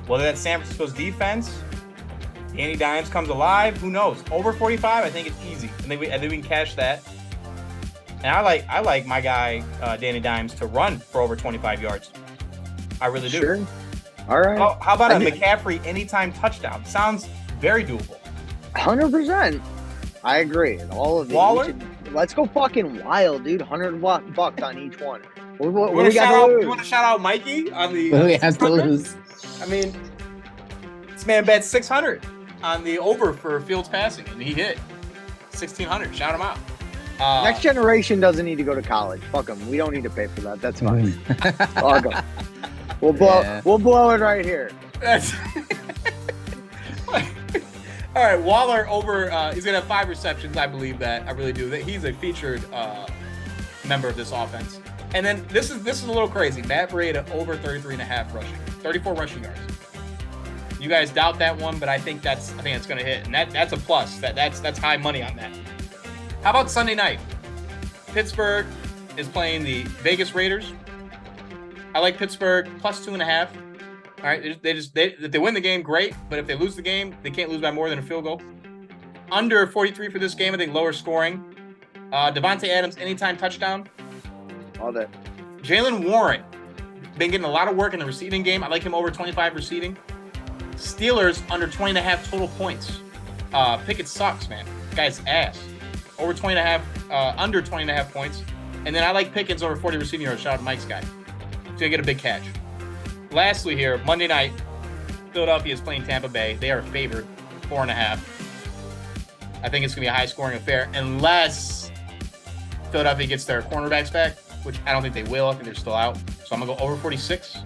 [SPEAKER 1] Whether that's San Francisco's defense, Danny Dimes comes alive, who knows? Over 45, I think it's easy. And then we can cash that. And I like my guy Danny Dimes to run for over 25 yards. I really do.
[SPEAKER 3] Sure. All right.
[SPEAKER 1] Oh, how about a McCaffrey anytime touchdown? Sounds very doable.
[SPEAKER 3] 100%. I agree. All of these.
[SPEAKER 1] Waller?
[SPEAKER 3] Let's go fucking wild, dude. $100 on each one. What
[SPEAKER 1] You
[SPEAKER 3] do we got to lose?
[SPEAKER 1] want to shout out Mikey on the?
[SPEAKER 2] We have to lose.
[SPEAKER 1] I mean, this man bet 600 on the over for Fields passing, and he hit 1,600. Shout him out.
[SPEAKER 3] Next generation doesn't need to go to college. Fuck them. We don't need to pay for that. That's fine. Fuck 'em. We'll blow it right here.
[SPEAKER 1] That's all right. Waller over. He's gonna have 5 receptions. I believe that. I really do. He's a featured member of this offense. And then this is a little crazy. Matt Breida over 33.5 rushing, 34 rushing yards. You guys doubt that one, but I think it's gonna hit, and that's a plus. That's high money on that. How about Sunday night? Pittsburgh is playing the Vegas Raiders. I like Pittsburgh plus 2.5. All right, if they win the game, great. But if they lose the game, they can't lose by more than a field goal. Under 43 for this game. I think lower scoring. Devontae Adams anytime touchdown.
[SPEAKER 3] All that.
[SPEAKER 1] Jalen Warren been getting a lot of work in the receiving game. I like him over 25 receiving. Steelers under 20.5 total points. Pickett sucks, man. Guy's ass. Over 20.5, under 20.5 points. And then I like Pickens over 40 receiving yards. Shout out to Mike's guy. He's gonna get a big catch. Lastly here, Monday night, Philadelphia is playing Tampa Bay. They are favored 4.5. I think it's gonna be a high scoring affair unless Philadelphia gets their cornerbacks back, which I don't think they will. I think they're still out. So I'm gonna go over 46.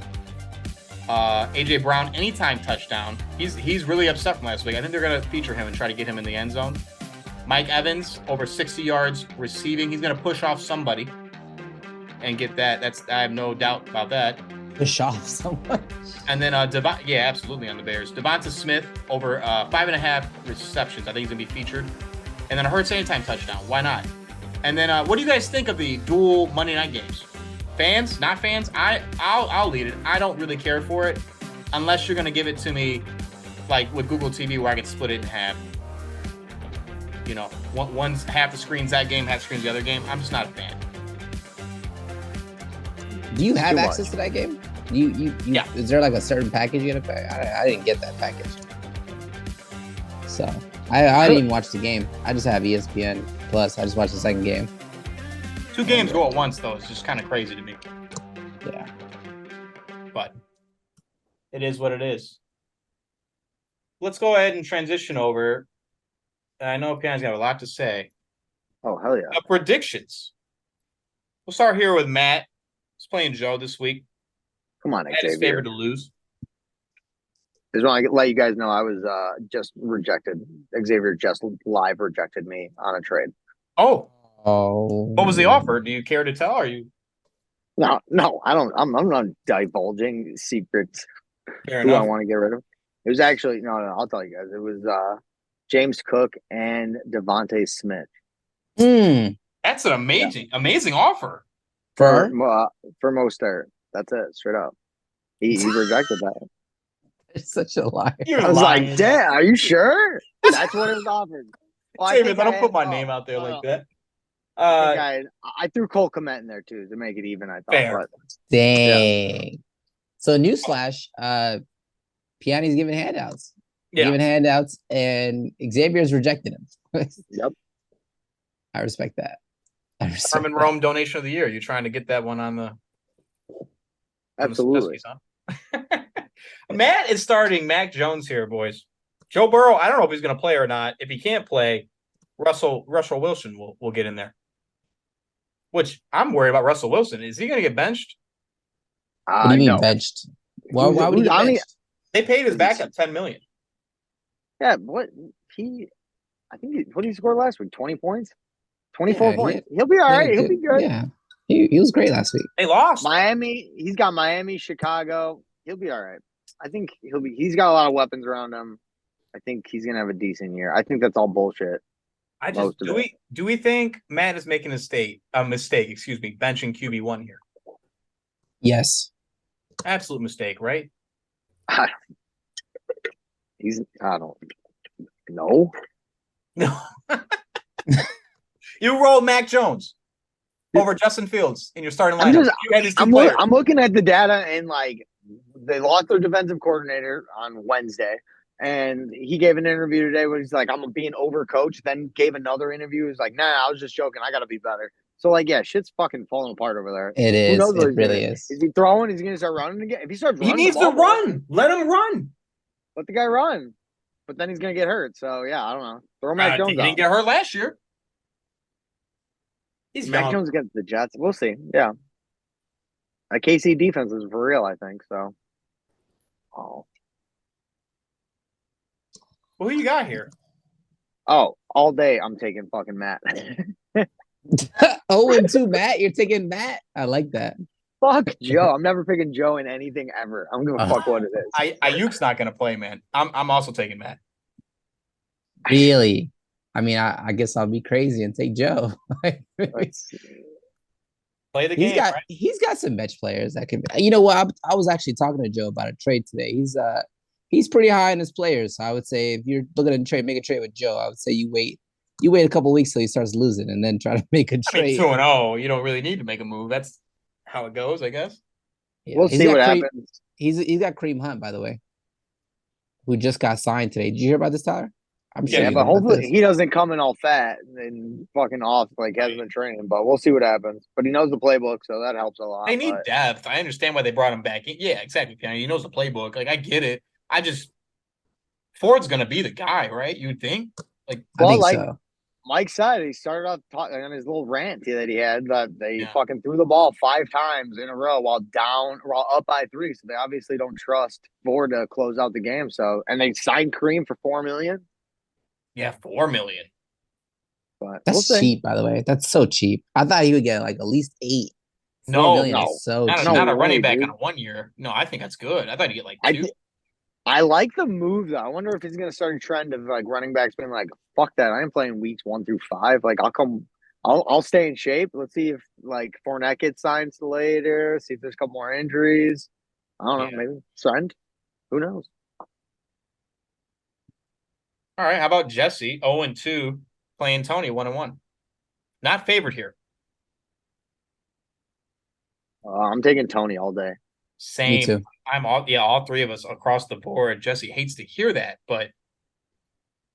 [SPEAKER 1] AJ Brown anytime touchdown. He's really upset from last week. I think they're gonna feature him and try to get him in the end zone. Mike Evans over 60 yards receiving. He's gonna push off somebody and get that. I have no doubt about that.
[SPEAKER 2] Push off someone.
[SPEAKER 1] And then absolutely on the Bears. Devonta Smith over 5.5 receptions. I think he's gonna be featured. And then a Hurts anytime touchdown. Why not? And then what do you guys think of the dual Monday night games? Fans, not fans? I'll lead it. I don't really care for it unless you're gonna give it to me like with Google TV where I can split it in half. You know, one's half the screen's that game, half the screen's the other game. I'm just not a fan.
[SPEAKER 2] Do you have access to that game? Yeah. Is there like a certain package you gotta pay? I didn't get that package. So I didn't even watch the game. I just have ESPN Plus. I just watched the second game.
[SPEAKER 1] 2 games go at once though. It's just kind of crazy to me.
[SPEAKER 2] Yeah.
[SPEAKER 1] But it is what it is. Let's go ahead and transition over. I know Piane's got a lot to say.
[SPEAKER 3] Oh, hell yeah.
[SPEAKER 1] Predictions. We'll start here with Matt. He's playing Joe this week.
[SPEAKER 3] Come on,
[SPEAKER 1] Matt is
[SPEAKER 3] Xavier.
[SPEAKER 1] favored to lose.
[SPEAKER 3] Just want to let you guys know I was just rejected. Xavier just live rejected me on a trade.
[SPEAKER 1] Oh.
[SPEAKER 2] Oh.
[SPEAKER 1] What was the offer? Do you care to tell? Or are you?
[SPEAKER 3] No, I don't. I'm not divulging secrets.
[SPEAKER 1] Fair
[SPEAKER 3] Who I
[SPEAKER 1] enough.
[SPEAKER 3] want to get rid of. It was actually no. I'll tell you guys. It was James Cook and Devontae Smith
[SPEAKER 2] Hmm.
[SPEAKER 1] That's an amazing offer.
[SPEAKER 3] for
[SPEAKER 2] For
[SPEAKER 3] for Mostert. That's it, straight up. He rejected that.
[SPEAKER 2] it's such a liar.
[SPEAKER 1] You're
[SPEAKER 3] I was like,
[SPEAKER 1] lying.
[SPEAKER 3] "Damn, are you sure?" That's what it was offered. Well,
[SPEAKER 1] Davis, I don't put my
[SPEAKER 3] no,
[SPEAKER 1] name out there
[SPEAKER 3] no,
[SPEAKER 1] like
[SPEAKER 3] no.
[SPEAKER 1] that.
[SPEAKER 3] I think
[SPEAKER 1] Uh,
[SPEAKER 3] I threw Cole Kmet in there too to make it even. I thought,
[SPEAKER 1] fair.
[SPEAKER 3] but yeah,
[SPEAKER 2] Dang. So newsflash, Piane's giving handouts.
[SPEAKER 1] Yeah.
[SPEAKER 2] Giving handouts, and Xavier's rejected him.
[SPEAKER 3] yep,
[SPEAKER 2] I respect that. I respect
[SPEAKER 1] Herman
[SPEAKER 2] that.
[SPEAKER 1] Rome donation of the year. You're trying to get that one on the
[SPEAKER 3] absolutely.
[SPEAKER 1] Huskies, huh? Matt is starting Mac Jones here, boys. Joe Burrow, I don't know if he's going to play or not. If he can't play, Russell Wilson will get in there. Which I'm worried about Russell Wilson. Is he going to get benched?
[SPEAKER 2] What do you mean
[SPEAKER 3] No,
[SPEAKER 2] benched? Why would he get benched?
[SPEAKER 1] They paid his backup $10 million.
[SPEAKER 3] yeah. I think what did he score last week? 20 points, 24
[SPEAKER 2] Yeah,
[SPEAKER 3] points. He'll be all right. He'll be good.
[SPEAKER 2] Yeah, he was great last week.
[SPEAKER 1] They lost.
[SPEAKER 3] Miami, he's got Miami, Chicago. He'll be all right. I think he's got a lot of weapons around him. I think he's gonna have a decent year. I think that's all bullshit.
[SPEAKER 1] Do we think Matt is making a mistake, excuse me, benching QB1 here?
[SPEAKER 2] Yes.
[SPEAKER 1] Absolute mistake, right?
[SPEAKER 3] I don't know.
[SPEAKER 1] No. You roll Mac Jones over Justin Fields in your starting lineup. You had these two players.
[SPEAKER 3] I'm looking at the data and like they lost their defensive coordinator on Wednesday. And he gave an interview today where he's like, I'm being overcoached. Then gave another interview. He's like, nah, I was just joking. I got to be better. So, like, yeah, shit's fucking falling apart over there.
[SPEAKER 2] It is.
[SPEAKER 3] Who knows what
[SPEAKER 2] It
[SPEAKER 3] he's
[SPEAKER 2] really
[SPEAKER 3] gonna,
[SPEAKER 2] is.
[SPEAKER 3] Is he throwing? Is he going to start running again? If he starts running,
[SPEAKER 1] He needs to run. Let him run.
[SPEAKER 3] Let the guy run. But then he's going to get hurt. So, yeah, I don't know. Throw Mac Jones
[SPEAKER 1] He didn't
[SPEAKER 3] out.
[SPEAKER 1] get hurt last year. He's
[SPEAKER 3] Mac
[SPEAKER 1] young.
[SPEAKER 3] Jones against the Jets. We'll see. Yeah. A KC defense is for real, I think. So,
[SPEAKER 1] Well, who you got here?
[SPEAKER 3] All day I'm taking fucking Matt.
[SPEAKER 2] 0-2 Matt. You're taking Matt. I like that.
[SPEAKER 3] Fuck Joe. I'm never picking Joe in anything ever. I don't give a fuck what it is.
[SPEAKER 1] Ayuk's not going to play, man. I'm also taking Matt.
[SPEAKER 2] Really? I mean, I guess I'll be crazy and take Joe.
[SPEAKER 1] Play the game.
[SPEAKER 2] He's got some bench players that can. You know what? I was actually talking to Joe about a trade today. He's pretty high in his players. So I would say if you're looking to make a trade with Joe, I would say you wait a couple weeks till he starts losing and then try to make a trade.
[SPEAKER 1] 2-0. You don't really need to make a move. That's how it goes, I guess.
[SPEAKER 3] Yeah, we'll see what happens.
[SPEAKER 2] He's got Kareem Hunt, by the way, who just got signed today. Did you hear about this, Tyler?
[SPEAKER 3] I'm sure. Yeah, but hopefully he doesn't come in all fat and fucking off like hasn't been training. But we'll see what happens. But he knows the playbook, so that helps a lot.
[SPEAKER 1] They need depth. I understand why they brought him back. Yeah, exactly. He knows the playbook. Like I get it. Ford's gonna be the guy, right? You'd think.
[SPEAKER 2] I think so.
[SPEAKER 3] Mike said he started off talking on his little rant that he had that they fucking threw the ball 5 times in a row while up by 3. So they obviously don't trust Ford to close out the game. So and they signed Kareem for $4 million.
[SPEAKER 1] Yeah, $4 million.
[SPEAKER 3] But
[SPEAKER 2] that's cheap, by the way. That's so cheap. I thought he would get like at least 8.
[SPEAKER 1] No,
[SPEAKER 2] so
[SPEAKER 1] not a running back on a 1 year. No, I think that's good. I thought he'd get like 2.
[SPEAKER 3] I like the move though. I wonder if he's gonna start a trend of like running backs being like, "Fuck that! I am playing weeks 1 through 5. Like I'll stay in shape. Let's see if like Fournette gets signed later. See if there's a couple more injuries. I don't know. Maybe trend. Who knows?
[SPEAKER 1] All right. How about Jesse 0-2 playing Tony 1-1? Not favored here.
[SPEAKER 3] I'm taking Tony all day.
[SPEAKER 1] Same.
[SPEAKER 2] Me too.
[SPEAKER 1] All 3 of us across the board. Jesse hates to hear that, but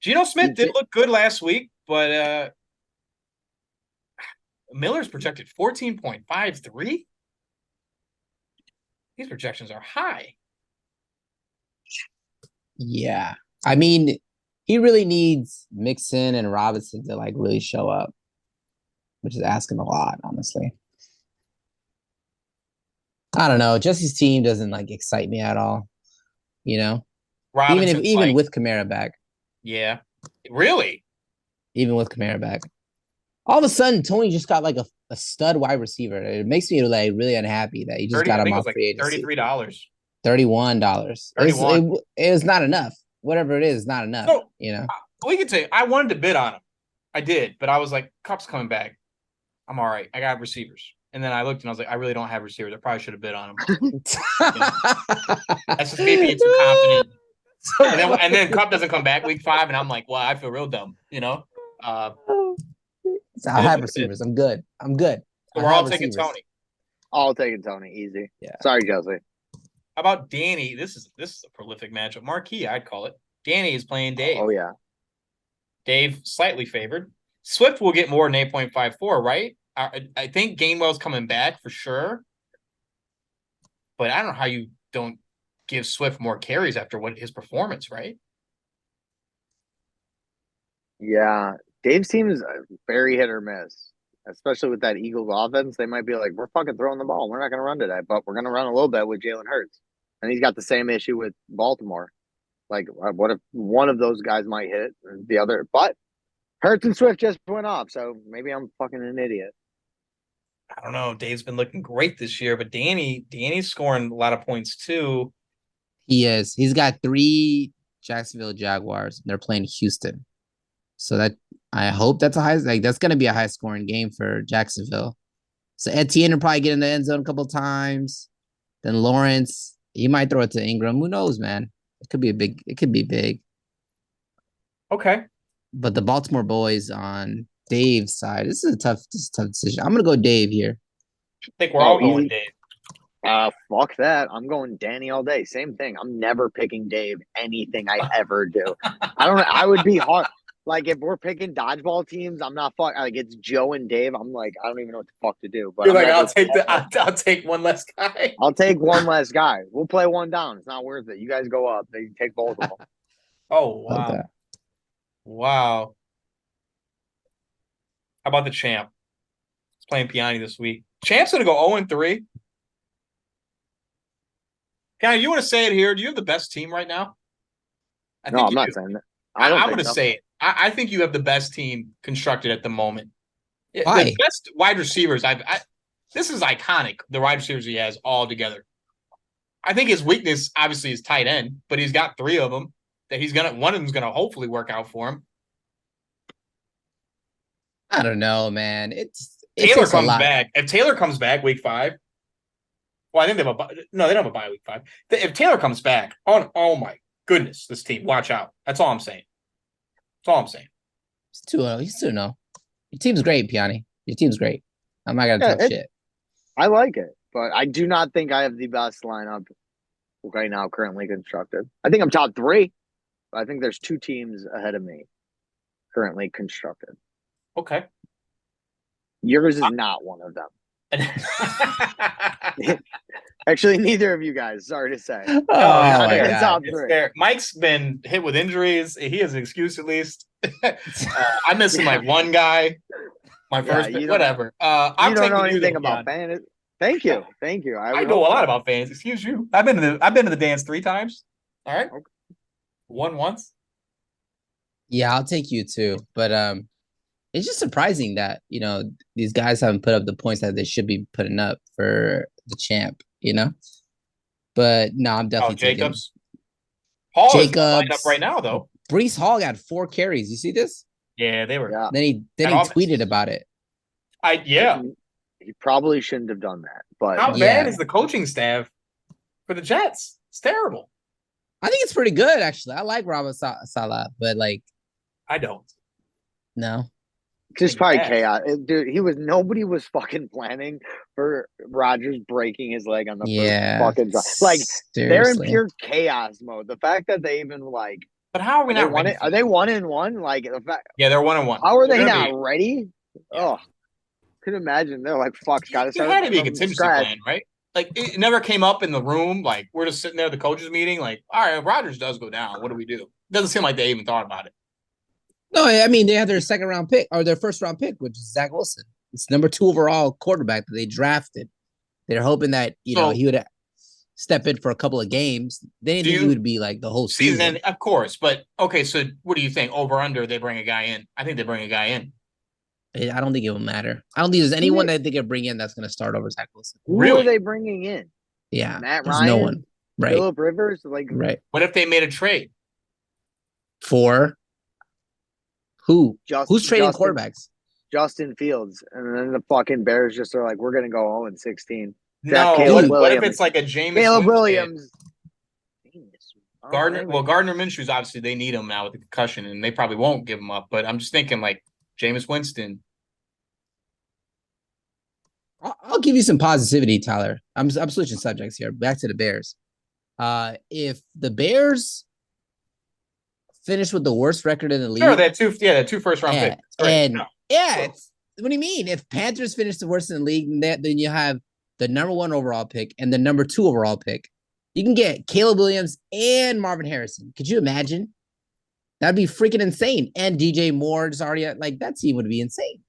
[SPEAKER 1] Geno Smith did look good last week, but Miller's projected 14.53. These projections are high.
[SPEAKER 2] Yeah. I mean, he really needs Mixon and Robinson to like really show up, which is asking a lot, honestly. I don't know. Jesse's team doesn't like excite me at all. You know, even with Kamara back.
[SPEAKER 1] Yeah, really.
[SPEAKER 2] Even with Kamara back. All of a sudden, Tony just got like a stud wide receiver. It makes me like really unhappy that he just
[SPEAKER 1] 30,
[SPEAKER 2] got
[SPEAKER 1] I
[SPEAKER 2] him
[SPEAKER 1] think it was
[SPEAKER 2] off
[SPEAKER 1] like
[SPEAKER 2] free agency.
[SPEAKER 1] $33.
[SPEAKER 2] $31.
[SPEAKER 1] 31.
[SPEAKER 2] It was not enough. Whatever it is, not enough.
[SPEAKER 1] So
[SPEAKER 2] You know.
[SPEAKER 1] we could say I wanted to bid on him. I did, but I was like, Cup's coming back. I'm all right. I got receivers. And then I looked and I was like, I really don't have receivers. I probably should have bid on him. That's just me being too confident. And then Cup doesn't come back week 5, and I'm like, well, I feel real dumb,
[SPEAKER 2] So I have receivers. I'm good.
[SPEAKER 1] So we're all taking Tony.
[SPEAKER 3] All taking Tony, easy.
[SPEAKER 2] Yeah.
[SPEAKER 3] Sorry, Josie.
[SPEAKER 1] How about Danny? This is a prolific matchup. Marquee, I'd call it. Danny is playing Dave.
[SPEAKER 3] Oh yeah.
[SPEAKER 1] Dave slightly favored. Swift will get more than 8.54, right? I think Gainwell's coming back for sure. But I don't know how you don't give Swift more carries after his performance, right?
[SPEAKER 3] Yeah. Dave's team is very hit or miss, especially with that Eagles offense. They might be like, we're fucking throwing the ball. We're not going to run today, but we're going to run a little bit with Jalen Hurts. And he's got the same issue with Baltimore. Like, what if one of those guys might hit the other? But Hurts and Swift just went off, so maybe I'm fucking an idiot.
[SPEAKER 1] I don't know. Dave's been looking great this year, but Danny's scoring a lot of points too.
[SPEAKER 2] He is. He's got 3 Jacksonville Jaguars. And they're playing Houston. So that I hope that's that's gonna be a high scoring game for Jacksonville. So Etienne will probably get in the end zone a couple times. Then Lawrence, he might throw it to Ingram. Who knows, man? It could be big.
[SPEAKER 1] Okay.
[SPEAKER 2] But the Baltimore boys on Dave's side, this is a tough decision. I'm gonna go Dave here.
[SPEAKER 1] I think we're all going Dave.
[SPEAKER 3] Fuck that. I'm going Danny all day. Same thing. I'm never picking Dave anything I ever do. I would be hard. Like, if we're picking dodgeball teams, I'm not like it's Joe and Dave. I'm like, I don't even know what the fuck to do. But
[SPEAKER 1] you're like, I'll take one less guy.
[SPEAKER 3] I'll take one less guy. We'll play one down. It's not worth it. You guys go up. They take both of them.
[SPEAKER 1] Oh wow. Wow. How about the champ? He's playing Piane this week. Champ's gonna go 0-3. Piane, you want to say it here? Do you have the best team right now?
[SPEAKER 3] No, I'm not saying that.
[SPEAKER 1] I'm going to say it. I think you have the best team constructed at the moment.
[SPEAKER 2] Why?
[SPEAKER 1] The best wide receivers. This is iconic. The wide receivers he has all together. I think his weakness obviously is tight end, but he's got 3 of them that one of them's gonna hopefully work out for him.
[SPEAKER 2] I don't know, man.
[SPEAKER 1] Taylor comes back. If Taylor comes back week 5, well, I think they don't have a bye week 5. If Taylor comes back, oh my goodness, this team, watch out. That's all I'm saying.
[SPEAKER 2] He's 2-0. He's 2-0. Your team's great, Piane. Your team's great. I'm not gonna talk shit.
[SPEAKER 3] I like it, but I do not think I have the best lineup right now currently constructed. I think I'm top 3, but I think there's 2 teams ahead of me currently constructed.
[SPEAKER 1] Okay.
[SPEAKER 3] Yours is not one of them. Actually, neither of you guys. Sorry to say.
[SPEAKER 2] Top
[SPEAKER 1] 3. Mike's been hit with injuries. He has an excuse at least. I'm missing like one guy. My first, whatever.
[SPEAKER 3] I don't know anything about fantasy. Thank you.
[SPEAKER 1] I know a lot about fans. Excuse you. I've been to the dance 3 times. All right. Okay. One once.
[SPEAKER 2] Yeah, I'll take you too. But it's just surprising that these guys haven't put up the points that they should be putting up for the champ. But no, I'm definitely
[SPEAKER 1] Jacobs.
[SPEAKER 2] Jacobs
[SPEAKER 1] lined up right now though.
[SPEAKER 2] Breece Hall got 4 carries. You see this?
[SPEAKER 1] Yeah, they were.
[SPEAKER 3] Yeah.
[SPEAKER 2] Then he tweeted about it.
[SPEAKER 3] He probably shouldn't have done that. But
[SPEAKER 1] how bad is the coaching staff for the Jets? It's terrible.
[SPEAKER 2] I think it's pretty good actually. I like Robert Saleh, but
[SPEAKER 1] I don't.
[SPEAKER 2] No.
[SPEAKER 3] Just probably chaos. Dude, nobody was fucking planning for Rodgers breaking his leg on the first fucking drive. Like, seriously. They're in pure chaos mode. The fact that they even
[SPEAKER 1] but how are we not ready?
[SPEAKER 3] Are they 1-1? Like the fact.
[SPEAKER 1] Yeah, they're 1-1.
[SPEAKER 3] How are they not ready? Yeah. Oh, couldn't imagine. They're like, fuck, gotta start.
[SPEAKER 1] It had to be a contingency plan, right? Like it never came up in the room. Like we're just sitting there at the coaches meeting. Like, all right, if Rodgers does go down, what do we do? It doesn't seem like they even thought about it.
[SPEAKER 2] No, I mean, they had their second round pick or their first round pick, which is Zach Wilson. It's number 2 overall quarterback that they drafted. They're hoping that, he would step in for a couple of games. They didn't think he would be like the whole season.
[SPEAKER 1] Of course. But okay, so what do you think? Over under, they bring a guy in. I think they bring a guy in.
[SPEAKER 2] I don't think it will matter. I don't think there's anyone that they could bring in that's going to start over Zach Wilson.
[SPEAKER 3] Who
[SPEAKER 1] Really?
[SPEAKER 3] are they bringing in?
[SPEAKER 2] Yeah,
[SPEAKER 3] Matt
[SPEAKER 2] there's
[SPEAKER 3] Ryan,
[SPEAKER 2] no one. Right,
[SPEAKER 3] Phillip Rivers, like
[SPEAKER 2] right.
[SPEAKER 1] What if they made a trade?
[SPEAKER 2] For who? Who's trading
[SPEAKER 3] Justin,
[SPEAKER 2] quarterbacks?
[SPEAKER 3] Justin Fields, and then the fucking Bears just are like, we're gonna go 0-16.
[SPEAKER 1] No,
[SPEAKER 3] Caleb
[SPEAKER 1] what if
[SPEAKER 3] Williams.
[SPEAKER 1] it's like a Jameis
[SPEAKER 3] Caleb
[SPEAKER 1] Winston?
[SPEAKER 3] Williams.
[SPEAKER 1] Gardner Minshew's obviously they need him now with the concussion, and they probably won't give him up. But I'm just thinking like Jameis Winston.
[SPEAKER 2] I'll give you some positivity, Tyler. I'm switching subjects here. Back to the Bears. If the Bears finish with the worst record in the league,
[SPEAKER 1] Sure, that two first round picks.
[SPEAKER 2] And it's what do you mean? If Panthers finish the worst in the league, then you have the number 1 overall pick and the number 2 overall pick. You can get Caleb Williams and Marvin Harrison. Could you imagine? That'd be freaking insane. And DJ Moore is already like that team would be insane.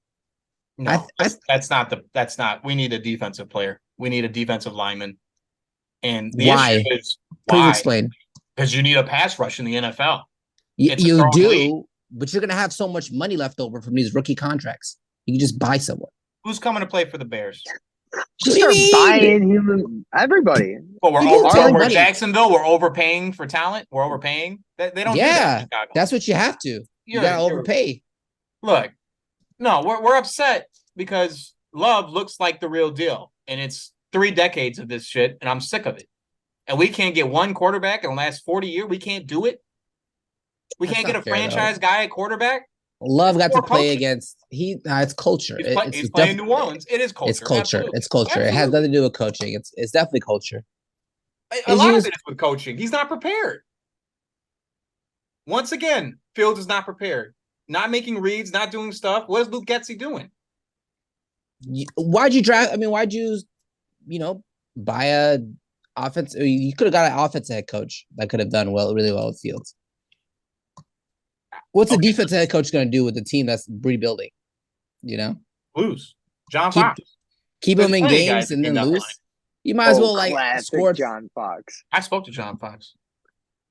[SPEAKER 1] No, that's not. We need a defensive player. We need a defensive lineman. And the issue is
[SPEAKER 2] Please explain.
[SPEAKER 1] Because you need a pass rush in the NFL.
[SPEAKER 2] You do, but you're gonna have so much money left over from these rookie contracts. You can just buy someone.
[SPEAKER 1] Who's coming to play for the Bears?
[SPEAKER 3] Just start buying everybody.
[SPEAKER 1] Well, we're Jacksonville. We're overpaying for talent. We're overpaying. They don't.
[SPEAKER 2] Yeah,
[SPEAKER 1] do that
[SPEAKER 2] that's what you have to. You gotta overpay.
[SPEAKER 1] Look, no, we're upset because Love looks like the real deal, and it's 3 decades of this shit, and I'm sick of it. And we can't get one quarterback in the last 40 years. We can't do it. We can't get a franchise guy at quarterback.
[SPEAKER 2] Love got to play against it's culture.
[SPEAKER 1] He's playing in New Orleans. It is culture.
[SPEAKER 2] It's culture.
[SPEAKER 1] Absolutely.
[SPEAKER 2] It's culture. Absolutely. It has nothing to do with coaching. It's definitely culture.
[SPEAKER 1] A lot of it is with coaching. He's not prepared. Once again, Fields is not prepared. Not making reads, not doing stuff. What is Luke Getsy doing?
[SPEAKER 2] Why'd you draft? I mean, why'd you, buy a offense? You could have got an offensive head coach that could have done really well with Fields. What's a defensive head coach going to do with a team that's rebuilding?
[SPEAKER 1] Lose. John Fox.
[SPEAKER 2] Keep them in games and then lose. You might as well score.
[SPEAKER 3] John Fox.
[SPEAKER 1] I spoke to John Fox.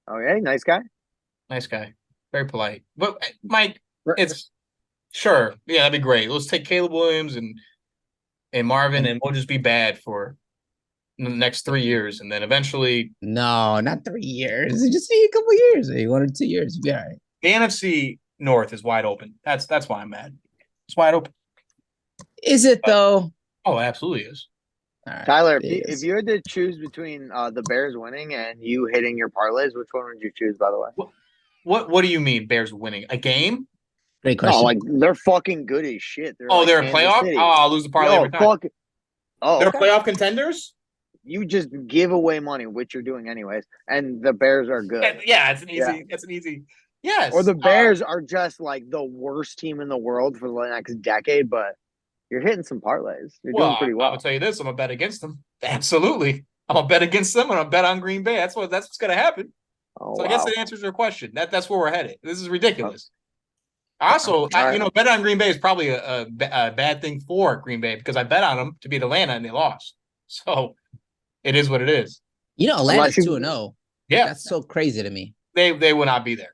[SPEAKER 3] Oh yeah, nice guy.
[SPEAKER 1] Nice guy. Very polite. But Mike, it's sure. Yeah, that'd be great. Let's take Caleb Williams and Marvin, and we'll just be bad for the next 3 years, and then eventually.
[SPEAKER 2] No, not 3 years. Just a couple years. 1 or 2 years. You'll be all right.
[SPEAKER 1] The NFC North is wide open. That's why I'm mad. It's wide open.
[SPEAKER 2] Is it though?
[SPEAKER 1] Oh, it absolutely is.
[SPEAKER 3] Right, Tyler, if you had to choose between the Bears winning and you hitting your parlays, which one would you choose? By the way,
[SPEAKER 1] what do you mean Bears winning a game?
[SPEAKER 2] Great question.
[SPEAKER 3] No, like they're fucking good as shit.
[SPEAKER 1] They're they're a playoff. Oh, I'll lose the parlay every time. They're playoff contenders.
[SPEAKER 3] You just give away money, which you're doing anyways, and the Bears are good.
[SPEAKER 1] Yeah, it's an easy. Yeah. It's an easy. Yes.
[SPEAKER 3] Or the Bears are just like the worst team in the world for the next decade, but you're hitting some parlays. You're doing pretty well.
[SPEAKER 1] I'll tell you this: I'm gonna bet against them. Absolutely, I'm gonna bet against them, and I'm bet on Green Bay. That's what's gonna happen. So I guess it answers your question. That's where we're headed. This is ridiculous. Also, bet on Green Bay is probably a bad thing for Green Bay because I bet on them to beat Atlanta and they lost. So it is what it is.
[SPEAKER 2] Atlanta's 2-0.
[SPEAKER 1] Yeah,
[SPEAKER 2] that's so crazy to me.
[SPEAKER 1] They will not be there.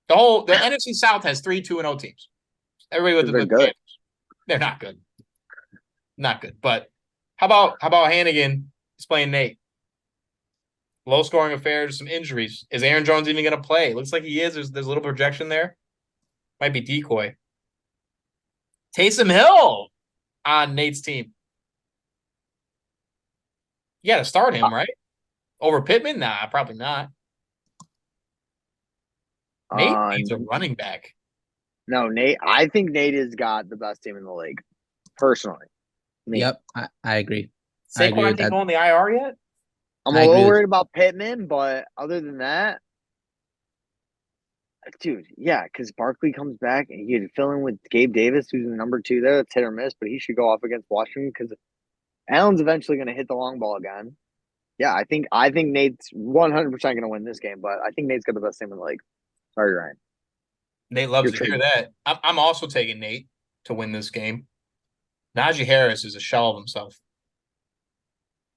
[SPEAKER 1] The NFC South has 3 2-0 teams. Everybody with the they're not good. Not good. But how about Hannigan is playing Nate? Low scoring affair, some injuries. Is Aaron Jones even going to play? Looks like he is. There's a little projection there. Might be decoy. Taysom Hill on Nate's team. You got to start him, right? Over Pittman? Nah, probably not. Nate needs a running back.
[SPEAKER 3] No, Nate. I think Nate has got the best team in the league, personally.
[SPEAKER 2] Yep, I agree.
[SPEAKER 1] Saquon didn't go on the IR yet?
[SPEAKER 3] I'm a little worried about Pittman, but other than that, dude, yeah, because Barkley comes back and you could fill in with Gabe Davis, who's the number 2 there. That's hit or miss, but he should go off against Washington because Allen's eventually going to hit the long ball again. Yeah, I think Nate's 100% going to win this game, but I think Nate's got the best team in the league. Sorry, Ryan.
[SPEAKER 1] Nate loves to hear that. I'm also taking Nate to win this game. Najee Harris is a shell of himself.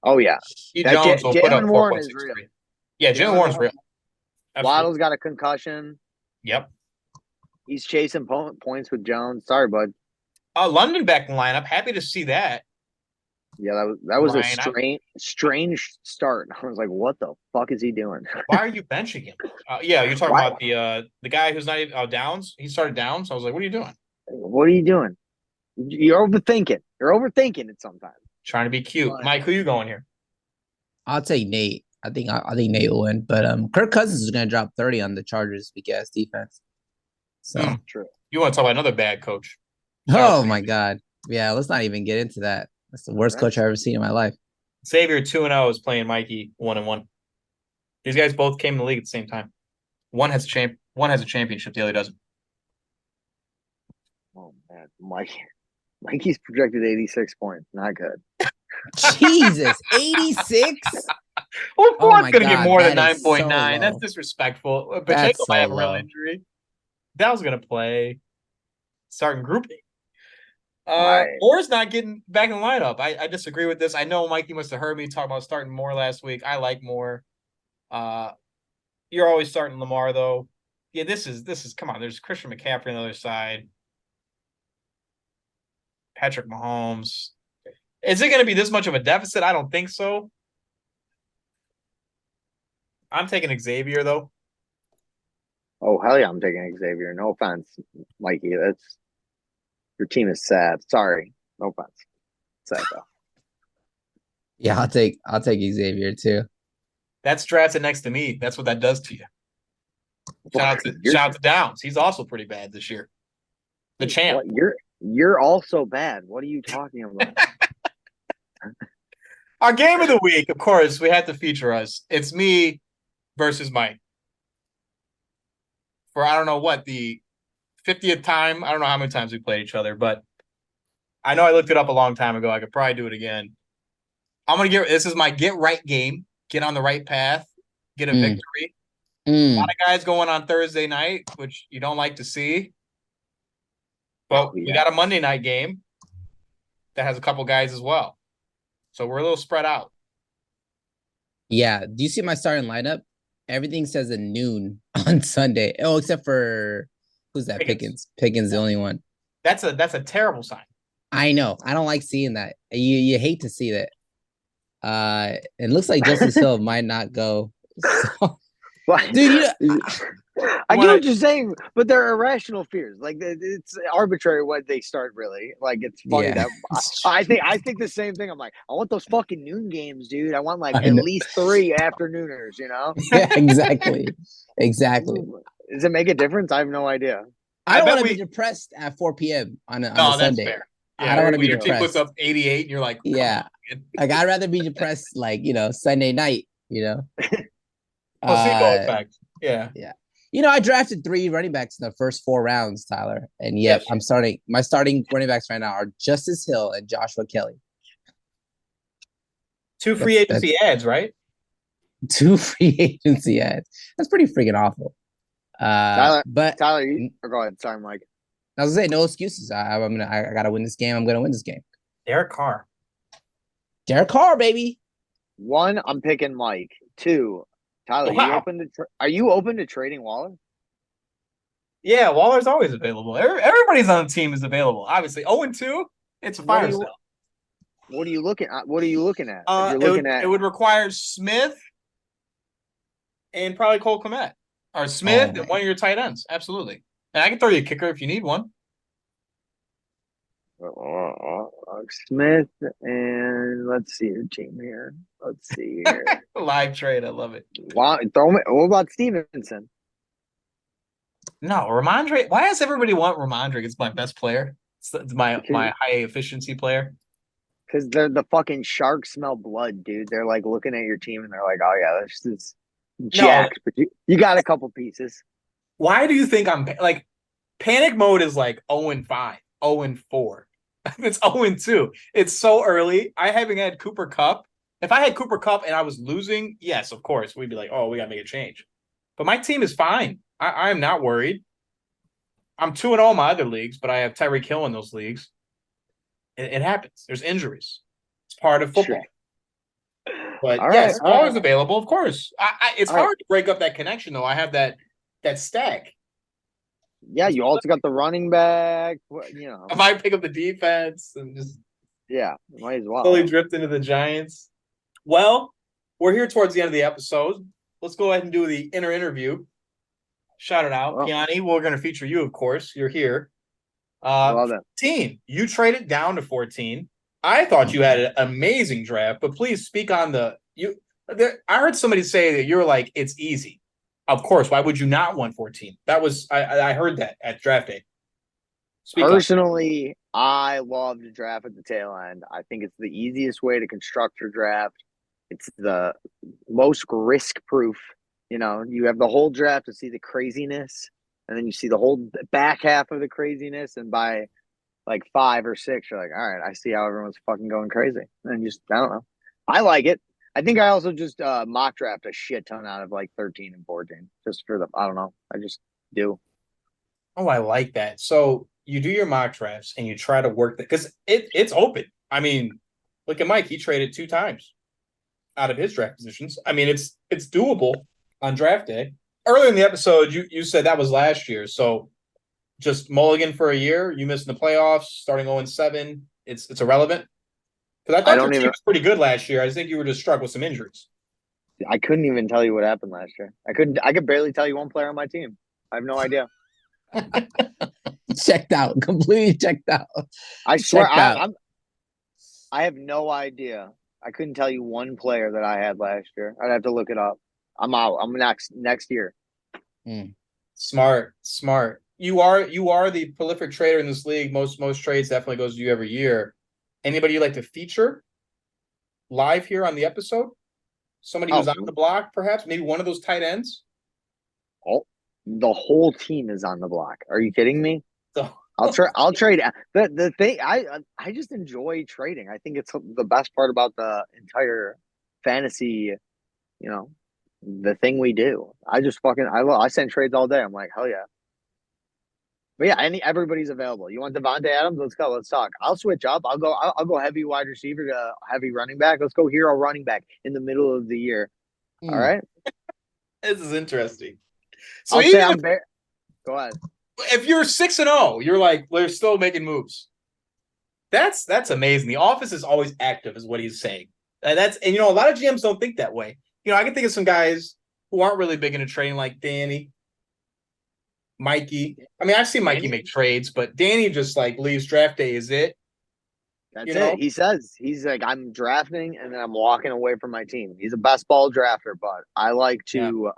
[SPEAKER 3] Oh, yeah.
[SPEAKER 1] Jones will put up 4.63. Yeah, Jalen Warren's real.
[SPEAKER 3] Absolutely. Waddle's got a concussion.
[SPEAKER 1] Yep.
[SPEAKER 3] He's chasing points with Jones. Sorry, bud.
[SPEAKER 1] London back in the lineup. Happy to see that.
[SPEAKER 3] Yeah, that was a
[SPEAKER 1] Ryan,
[SPEAKER 3] strange start. I was like, what the fuck is he doing?
[SPEAKER 1] why are you benching him? Yeah, you're talking
[SPEAKER 3] Why?
[SPEAKER 1] about the guy who's not even Downs. He started Downs. So I was like, what are you doing?
[SPEAKER 3] What are you doing? You're overthinking. You're overthinking it sometimes.
[SPEAKER 1] Trying to be cute.
[SPEAKER 3] But
[SPEAKER 1] Mike, who you going here?
[SPEAKER 2] I'll take Nate. I think Nate will win, but Kirk Cousins is gonna drop 30 on the Chargers weak ass defense. So
[SPEAKER 3] true.
[SPEAKER 1] You want to talk about another bad coach?
[SPEAKER 2] oh my god, yeah. Let's not even get into that. That's the worst coach I've ever seen in my life.
[SPEAKER 1] Xavier 2-0 is playing Mikey 1-1. These guys both came in the league at the same time. One has a championship, the other doesn't.
[SPEAKER 3] Oh man, Mikey's projected 86 points. Not good.
[SPEAKER 2] Jesus, 86.
[SPEAKER 1] Well,
[SPEAKER 2] Oh
[SPEAKER 1] Ford's
[SPEAKER 2] my
[SPEAKER 1] gonna get
[SPEAKER 2] God,
[SPEAKER 1] more than
[SPEAKER 2] that is so
[SPEAKER 1] 9.9. That's
[SPEAKER 2] low.
[SPEAKER 1] disrespectful.
[SPEAKER 2] That's
[SPEAKER 1] Pacheco might
[SPEAKER 2] so
[SPEAKER 1] have a real
[SPEAKER 2] low.
[SPEAKER 1] injury. Dow's gonna play. Starting grouping.
[SPEAKER 3] Right.
[SPEAKER 1] Moore's not getting back in the lineup. I disagree with this. I know Mikey must have heard me talk about starting Moore last week. I like Moore. You're always starting Lamar though. Yeah, this is come on. There's Christian McCaffrey on the other side. Patrick Mahomes. Is it going to be this much of a deficit? I don't think so. I'm taking Xavier though.
[SPEAKER 3] Oh hell yeah, I'm taking Xavier. No offense, Mikey. That's your team is sad. Sorry. No offense. Sad though.
[SPEAKER 2] Yeah, I'll take Xavier too.
[SPEAKER 1] That's drafted next to me. That's what that does to you. Shout out to Downs. He's also pretty bad this year. The champ.
[SPEAKER 3] What, you're also bad. What are you talking about?
[SPEAKER 1] Our game of the week, of course, we had to feature us. It's me versus Mike. For I don't know what, the 50th time. I don't know how many times we played each other, but I know I looked it up a long time ago. I could probably do it again. This is my get right game. Get on the right path. Get a victory. A lot of guys going on Thursday night, which you don't like to see. But we got a Monday night game that has a couple guys as well. So we're a little spread out.
[SPEAKER 2] Yeah. Do you see my starting lineup? Everything says at noon on Sunday. Oh, except for who's that? Pickens. Pickens the only one.
[SPEAKER 1] That's a terrible sign.
[SPEAKER 2] I know. I don't like seeing that. You hate to see that. It looks like Justice Hill might not go. So, dude,
[SPEAKER 3] I get what you're saying, but they're irrational fears. Like it's arbitrary when they start. Really, like it's funny that I think the same thing. I'm like, I want those fucking noon games, dude. I want like at least 3 afternooners. You know?
[SPEAKER 2] Yeah, exactly.
[SPEAKER 3] Does it make a difference? I have no idea.
[SPEAKER 2] I don't want to be depressed at 4 p.m. on a Sunday.
[SPEAKER 1] Fair. Yeah,
[SPEAKER 2] I don't want to be
[SPEAKER 1] your
[SPEAKER 2] depressed.
[SPEAKER 1] team puts up 88, and you're like,
[SPEAKER 2] yeah, like I'd rather be depressed, like Sunday night.
[SPEAKER 1] Placebo effect. Yeah.
[SPEAKER 2] I drafted 3 running backs in the first 4 rounds, Tyler, and yet I'm starting. My starting running backs right now are Justice Hill and Joshua Kelly.
[SPEAKER 1] 2 free agency ads, right?
[SPEAKER 2] 2 free agency ads. That's pretty freaking awful.
[SPEAKER 3] Tyler, go ahead. Sorry, Mike.
[SPEAKER 2] I was gonna say no excuses. I gotta win this game. I'm gonna win this game.
[SPEAKER 1] Derek Carr,
[SPEAKER 2] baby.
[SPEAKER 3] 1, I'm picking Mike. 2, Tyler, are you open to trading Waller?
[SPEAKER 1] Yeah, Waller's always available. Everybody's on the team is available. Obviously, 0-2, it's a fire sale.
[SPEAKER 3] What are you looking at?
[SPEAKER 1] It would require Smith and probably Cole Kmet. Or Smith and one of your tight ends. Absolutely. And I can throw you a kicker if you need one.
[SPEAKER 3] Smith and let's see your team here. Let's see here.
[SPEAKER 1] Live trade. I love it.
[SPEAKER 3] Wow, what about Stevenson?
[SPEAKER 1] No, Ramondre. Why does everybody want Ramondre? It's my best player. It's my high efficiency player.
[SPEAKER 3] Because they're the fucking sharks smell blood, dude. They're like looking at your team and they're like, oh yeah, this is jacks, but you got a couple pieces.
[SPEAKER 1] Why do you think I'm like panic mode is like 0-5, 0-4. It's 0-2. It's so early. I haven't had Cooper Kupp. If I had Cooper Kupp and I was losing, yes, of course, we'd be like, oh, we got to make a change. But my team is fine. I am not worried. I'm 2-0 in my other leagues, but I have Tyreek Hill in those leagues. It happens. There's injuries. It's part of football. Sure. But yes, always available, of course. It's hard to break up that connection, though. I have that stack.
[SPEAKER 3] Yeah, you also got the running back. You know,
[SPEAKER 1] I might pick up the defense and just
[SPEAKER 3] yeah, might as well.
[SPEAKER 1] slowly drift into the Giants. Well, we're here towards the end of the episode. Let's go ahead and do the inner interview. Shout it out,
[SPEAKER 3] Well,
[SPEAKER 1] Piane. We're going to feature you, of course. You're here.
[SPEAKER 3] Love it.
[SPEAKER 1] 14. You traded down to 14. I thought you had an amazing draft, but please speak on the you. I heard somebody say that you're like it's easy. Of course, why would you not want 14? That was I heard that at draft day. Speak
[SPEAKER 3] Personally, I love to draft at the tail end. I think it's the easiest way to construct your draft. It's the most risk proof. You know, you have the whole draft to see the craziness, and then you see the whole back half of the craziness, and by like 5 or 6, you're like, all right, I see how everyone's fucking going crazy. And just I don't know. I like it. I think I also just mock draft a shit ton out of like 13 and 14. Just for the I don't know. I just do.
[SPEAKER 1] Oh, I like that. So you do your mock drafts and you try to work that because it's open. I mean, look at Mike. He traded 2 times out of his draft positions. I mean, it's doable on draft day. Earlier in the episode, you said that was last year. So just mulligan for a year. You missed the playoffs, starting 0-7. It's irrelevant. Because I thought your team was pretty good last year. I think you were just struck with some injuries.
[SPEAKER 3] I couldn't even tell you what happened last year. I could barely tell you one player on my team. I have no idea.
[SPEAKER 2] Checked out. Completely checked out.
[SPEAKER 3] I swear
[SPEAKER 2] Checked out.
[SPEAKER 3] I have no idea. I couldn't tell you one player that I had last year. I'd have to look it up. I'm out. I'm next year.
[SPEAKER 1] Smart. You are the prolific trader in this league. Most trades definitely goes to you every year. Anybody you'd like to feature live here on the episode? Somebody who's on the block, perhaps? Maybe one of those tight ends?
[SPEAKER 3] Oh, the whole team is on the block. Are you kidding me?
[SPEAKER 1] So,
[SPEAKER 3] I'll trade. The thing I just enjoy trading. I think it's the best part about the entire fantasy, you know, the thing we do. I send trades all day. I'm like, hell yeah. But yeah, everybody's available. You want Devontae Adams? Let's go. Let's talk. I'll switch up. I'll go heavy wide receiver to heavy running back. Let's go hero running back in the middle of the year. All right.
[SPEAKER 1] This is interesting. So
[SPEAKER 3] go ahead.
[SPEAKER 1] If you're 6-0, you're like we're still making moves. That's amazing. The office is always active, is what he's saying. And a lot of GMs don't think that way. I can think of some guys who aren't really big into trading, like Danny, Mikey. I mean, I've seen Mikey make trades, but Danny just like leaves draft day is it.
[SPEAKER 3] That's it. He says he's like, I'm drafting and then I'm walking away from my team. He's a best ball drafter, but I like to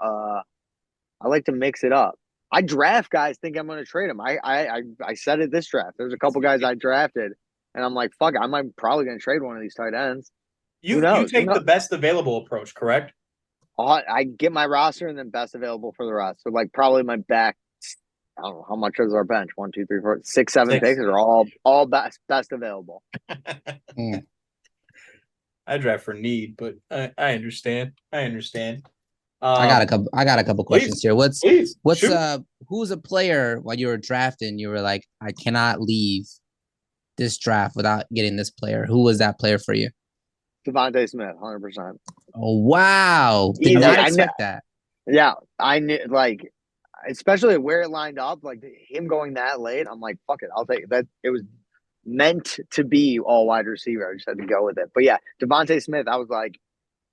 [SPEAKER 3] mix it up. I draft guys, think I'm going to trade them. I said it this draft. There's a couple guys I drafted, and I'm like, fuck, I'm probably going to trade one of these tight ends.
[SPEAKER 1] You take the best available approach, correct?
[SPEAKER 3] I get my roster and then best available for the rest. So like probably my back. I don't know how much is our bench. 1, 2, 3, 4, 6, 7 picks are all best available.
[SPEAKER 1] I draft for need, but I understand.
[SPEAKER 2] I got a couple questions here. Who's a player while you were drafting? You were like, I cannot leave this draft without getting this player. Who was that player for you?
[SPEAKER 3] Devontae Smith, 100%.
[SPEAKER 2] Oh wow! Did not expect that.
[SPEAKER 3] Yeah, I knew especially where it lined up, like him going that late. I'm like, fuck it, I'll take it. That it was meant to be all wide receiver. I just had to go with it. But yeah, Devontae Smith, I was like,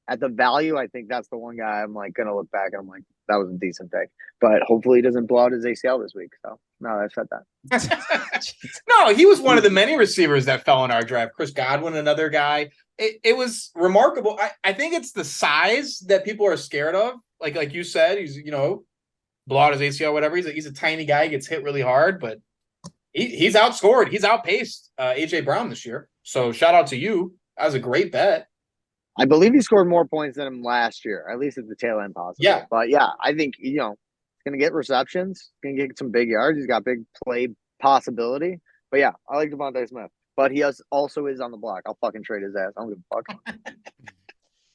[SPEAKER 3] at the value, I think that's the one guy I'm like gonna look back and I'm like, that was a decent pick. But hopefully he doesn't blow out his ACL this week. So no, I said that.
[SPEAKER 1] No, he was one of the many receivers that fell in our draft. Chris Godwin, another guy. It was remarkable. I think it's the size that people are scared of. Like you said, he's blow out his ACL, whatever. He's a tiny guy, gets hit really hard, but he's outscored. He's outpaced AJ Brown this year. So shout out to you. That was a great bet.
[SPEAKER 3] I believe he scored more points than him last year, at least at the tail end possible.
[SPEAKER 1] Yeah.
[SPEAKER 3] But yeah, I think, he's going to get receptions, going to get some big yards. He's got big play possibility. But yeah, I like Devontae Smith. But he also is on the block. I'll fucking trade his ass. I don't give a fuck.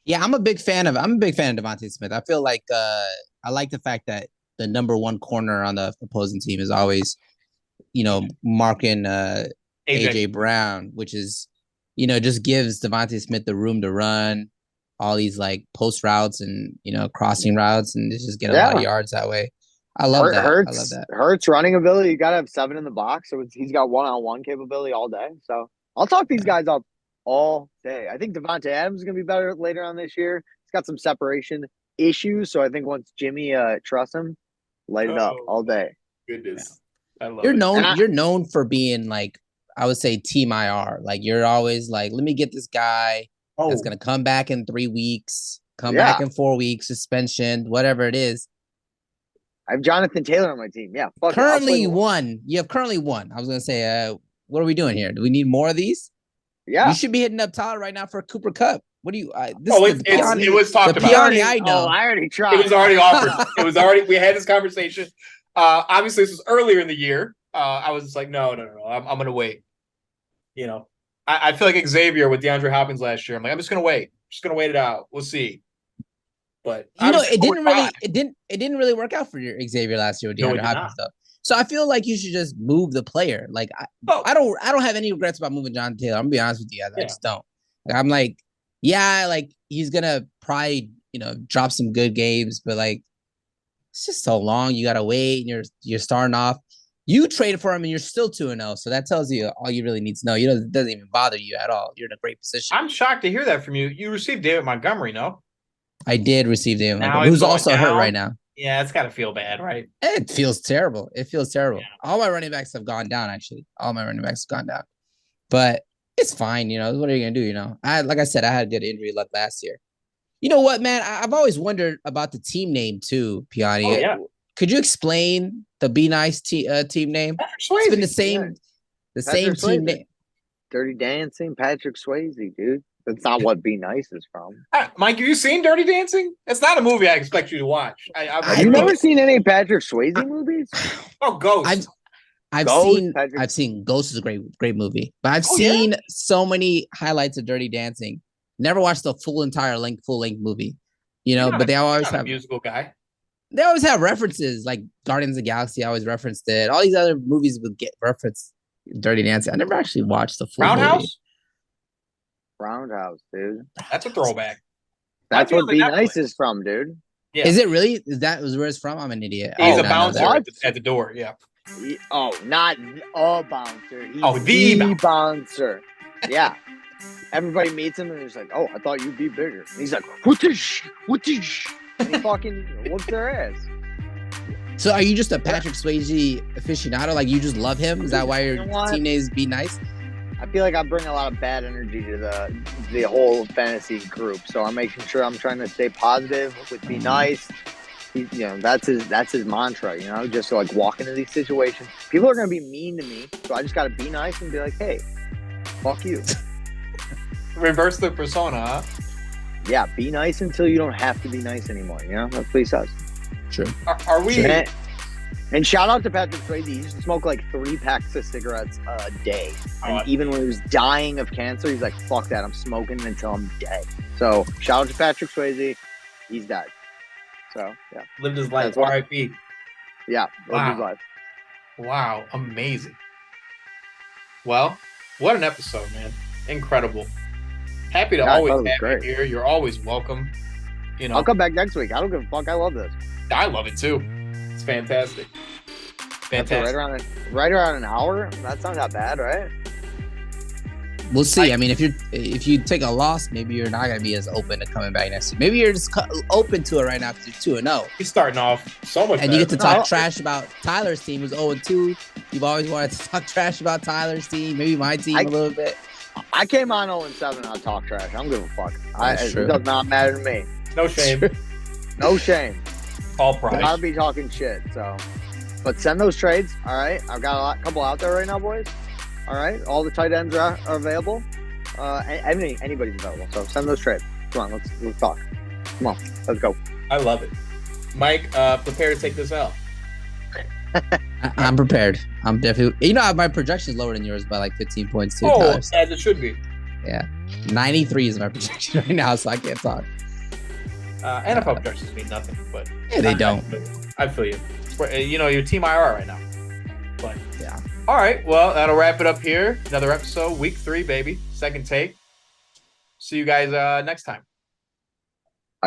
[SPEAKER 2] Yeah, I'm a big fan of Devontae Smith. I feel like I like the fact that the number one corner on the opposing team is always, marking AJ Brown, which is, just gives Devontae Smith the room to run all these like post routes and, crossing routes and just get a lot of yards that way. I love that. I love that.
[SPEAKER 3] Hurts running ability. You got to have 7 in the box. So he's got one-on-one capability all day. So I'll talk these guys up all day. I think Devontae Adams is going to be better later on this year. He's got some separation issues. So I think once Jimmy trusts him, light it up all day.
[SPEAKER 1] Goodness. I love
[SPEAKER 2] You're known for being like, I would say team IR. Like you're always like, let me get this guy that's going to come back in 3 weeks, come back in 4 weeks, suspension, whatever it is.
[SPEAKER 3] I have Jonathan Taylor on my team. Yeah.
[SPEAKER 2] Currently one. You have currently one. I was going to say, what are we doing here? Do we need more of these?
[SPEAKER 3] Yeah.
[SPEAKER 2] You should be hitting up Tyler right now for a Cooper Cup. What do you?
[SPEAKER 1] It was talked about.
[SPEAKER 2] Piane I know.
[SPEAKER 3] I already tried.
[SPEAKER 1] It was already offered. We had this conversation. Obviously, this was earlier in the year. I was just like, no. I'm going to wait. You know, I feel like Xavier with DeAndre Hopkins last year. I'm like, I'm just going to wait. Just going to wait it out. We'll see. But
[SPEAKER 2] it didn't really work out for your Xavier last year with DeAndre Hopkins though. So I feel like you should just move the player. Like I don't have any regrets about moving Jonathan Taylor. I'm gonna be honest with you guys. I just don't. Like, I'm like, like he's gonna probably drop some good games, but like it's just so long. You gotta wait, and you're starting off. You traded for him, and you're still 2-0. So that tells you all you really need to know. It doesn't even bother you at all. You're in a great position.
[SPEAKER 1] I'm shocked to hear that from you. You received David Montgomery, no?
[SPEAKER 2] I did receive him, who's also hurt right now.
[SPEAKER 1] Yeah, it's got to feel bad, right?
[SPEAKER 2] It feels terrible. Yeah. All my running backs have gone down, actually. But it's fine, What are you going to do, Like I said, I had good injury luck last year. You know what, man? I've always wondered about the team name, too, Piane.
[SPEAKER 1] Oh, yeah.
[SPEAKER 2] Could you explain the Be Nice team name? It's been the same team name.
[SPEAKER 3] Dirty Dancing, Patrick Swayze, dude. That's not what Be Nice is from.
[SPEAKER 1] Mike, have you seen Dirty Dancing? It's not a movie I expect you to watch.
[SPEAKER 3] Have you never seen any Patrick Swayze movies?
[SPEAKER 1] Oh, Ghost.
[SPEAKER 2] I've seen Ghost is a great movie, but I've seen so many highlights of Dirty Dancing. Never watched the full length movie, but they always have
[SPEAKER 1] a musical guy.
[SPEAKER 2] They always have references like Guardians of the Galaxy. I always referenced it. All these other movies would get referenced Dirty Dancing. I never actually watched the full movie.
[SPEAKER 3] Roundhouse, dude.
[SPEAKER 1] That's a throwback.
[SPEAKER 3] That's what Be Nice is from, dude.
[SPEAKER 2] Yeah. Is it really? Is that where it's from? I'm an idiot.
[SPEAKER 1] He's a bouncer at the door. Yeah.
[SPEAKER 3] Not a bouncer.
[SPEAKER 1] He's
[SPEAKER 3] the bouncer. Yeah. Everybody meets him and he's like, "Oh, I thought you'd be bigger." And he's like, "What is?" And he fucking whoops their ass.
[SPEAKER 2] So, are you just a Patrick Swayze aficionado? Like, you just love him? Is that why your team name is Be Nice?
[SPEAKER 3] I feel like I bring a lot of bad energy to the whole fantasy group, so I'm making sure I'm trying to stay positive with Be Nice. That's his mantra. Just to, like, walk into these situations. People are gonna be mean to me, so I just gotta be nice and be like, "Hey, fuck you."
[SPEAKER 1] Reverse the persona, huh?
[SPEAKER 3] Yeah, be nice until you don't have to be nice anymore. That's what he says.
[SPEAKER 2] True.
[SPEAKER 1] Are we?
[SPEAKER 3] And shout out to Patrick Swayze. He used to smoke like 3 packs of cigarettes a day. And even when he was dying of cancer, he's like, "Fuck that, I'm smoking until I'm dead." So shout out to Patrick Swayze. He's dead. So yeah.
[SPEAKER 1] Lived his life. R.I.P.
[SPEAKER 3] Yeah, lived his life.
[SPEAKER 1] Wow, amazing. Well, what an episode, man. Incredible. Happy to always have you here. You're always welcome.
[SPEAKER 3] I'll come back next week. I don't give a fuck. I love this.
[SPEAKER 1] I love it too. It's fantastic. Fantastic.
[SPEAKER 3] Right around an hour. That's not that bad, right?
[SPEAKER 2] We'll see. I mean, if you take a loss, maybe you're not gonna be as open to coming back next week. Maybe you're just open to it right now because you're 2-0.
[SPEAKER 1] He's starting off so much,
[SPEAKER 2] and you get to talk trash about Tyler's team, who's 0-2. You've always wanted to talk trash about Tyler's team, maybe my team a little bbit.
[SPEAKER 3] I came on 0-7. I'll talk trash. I don't give a fuck. It does not matter to me.
[SPEAKER 1] No shame.
[SPEAKER 3] No shame.
[SPEAKER 1] All pride.
[SPEAKER 3] I'll be talking shit. So, but send those trades. All right, I've got a couple out there right now, boys. All right, all the tight ends are available. Anybody's available. So send those trades. Come on, let's talk. Come on, let's go.
[SPEAKER 1] I love it, Mike. Prepare to take this out.
[SPEAKER 2] I'm prepared. I'm definitely. My projection is lower than yours by like 15 points too.
[SPEAKER 1] Oh, as it should be.
[SPEAKER 2] Yeah, 93 is my projection right now, so I can't talk.
[SPEAKER 1] NFL projections mean nothing, but
[SPEAKER 2] yeah, they don't.
[SPEAKER 1] I feel you. Your team IR right now. But
[SPEAKER 2] yeah.
[SPEAKER 1] All right. Well, that'll wrap it up here. Another episode, week 3, baby. Second take. See you guys next time.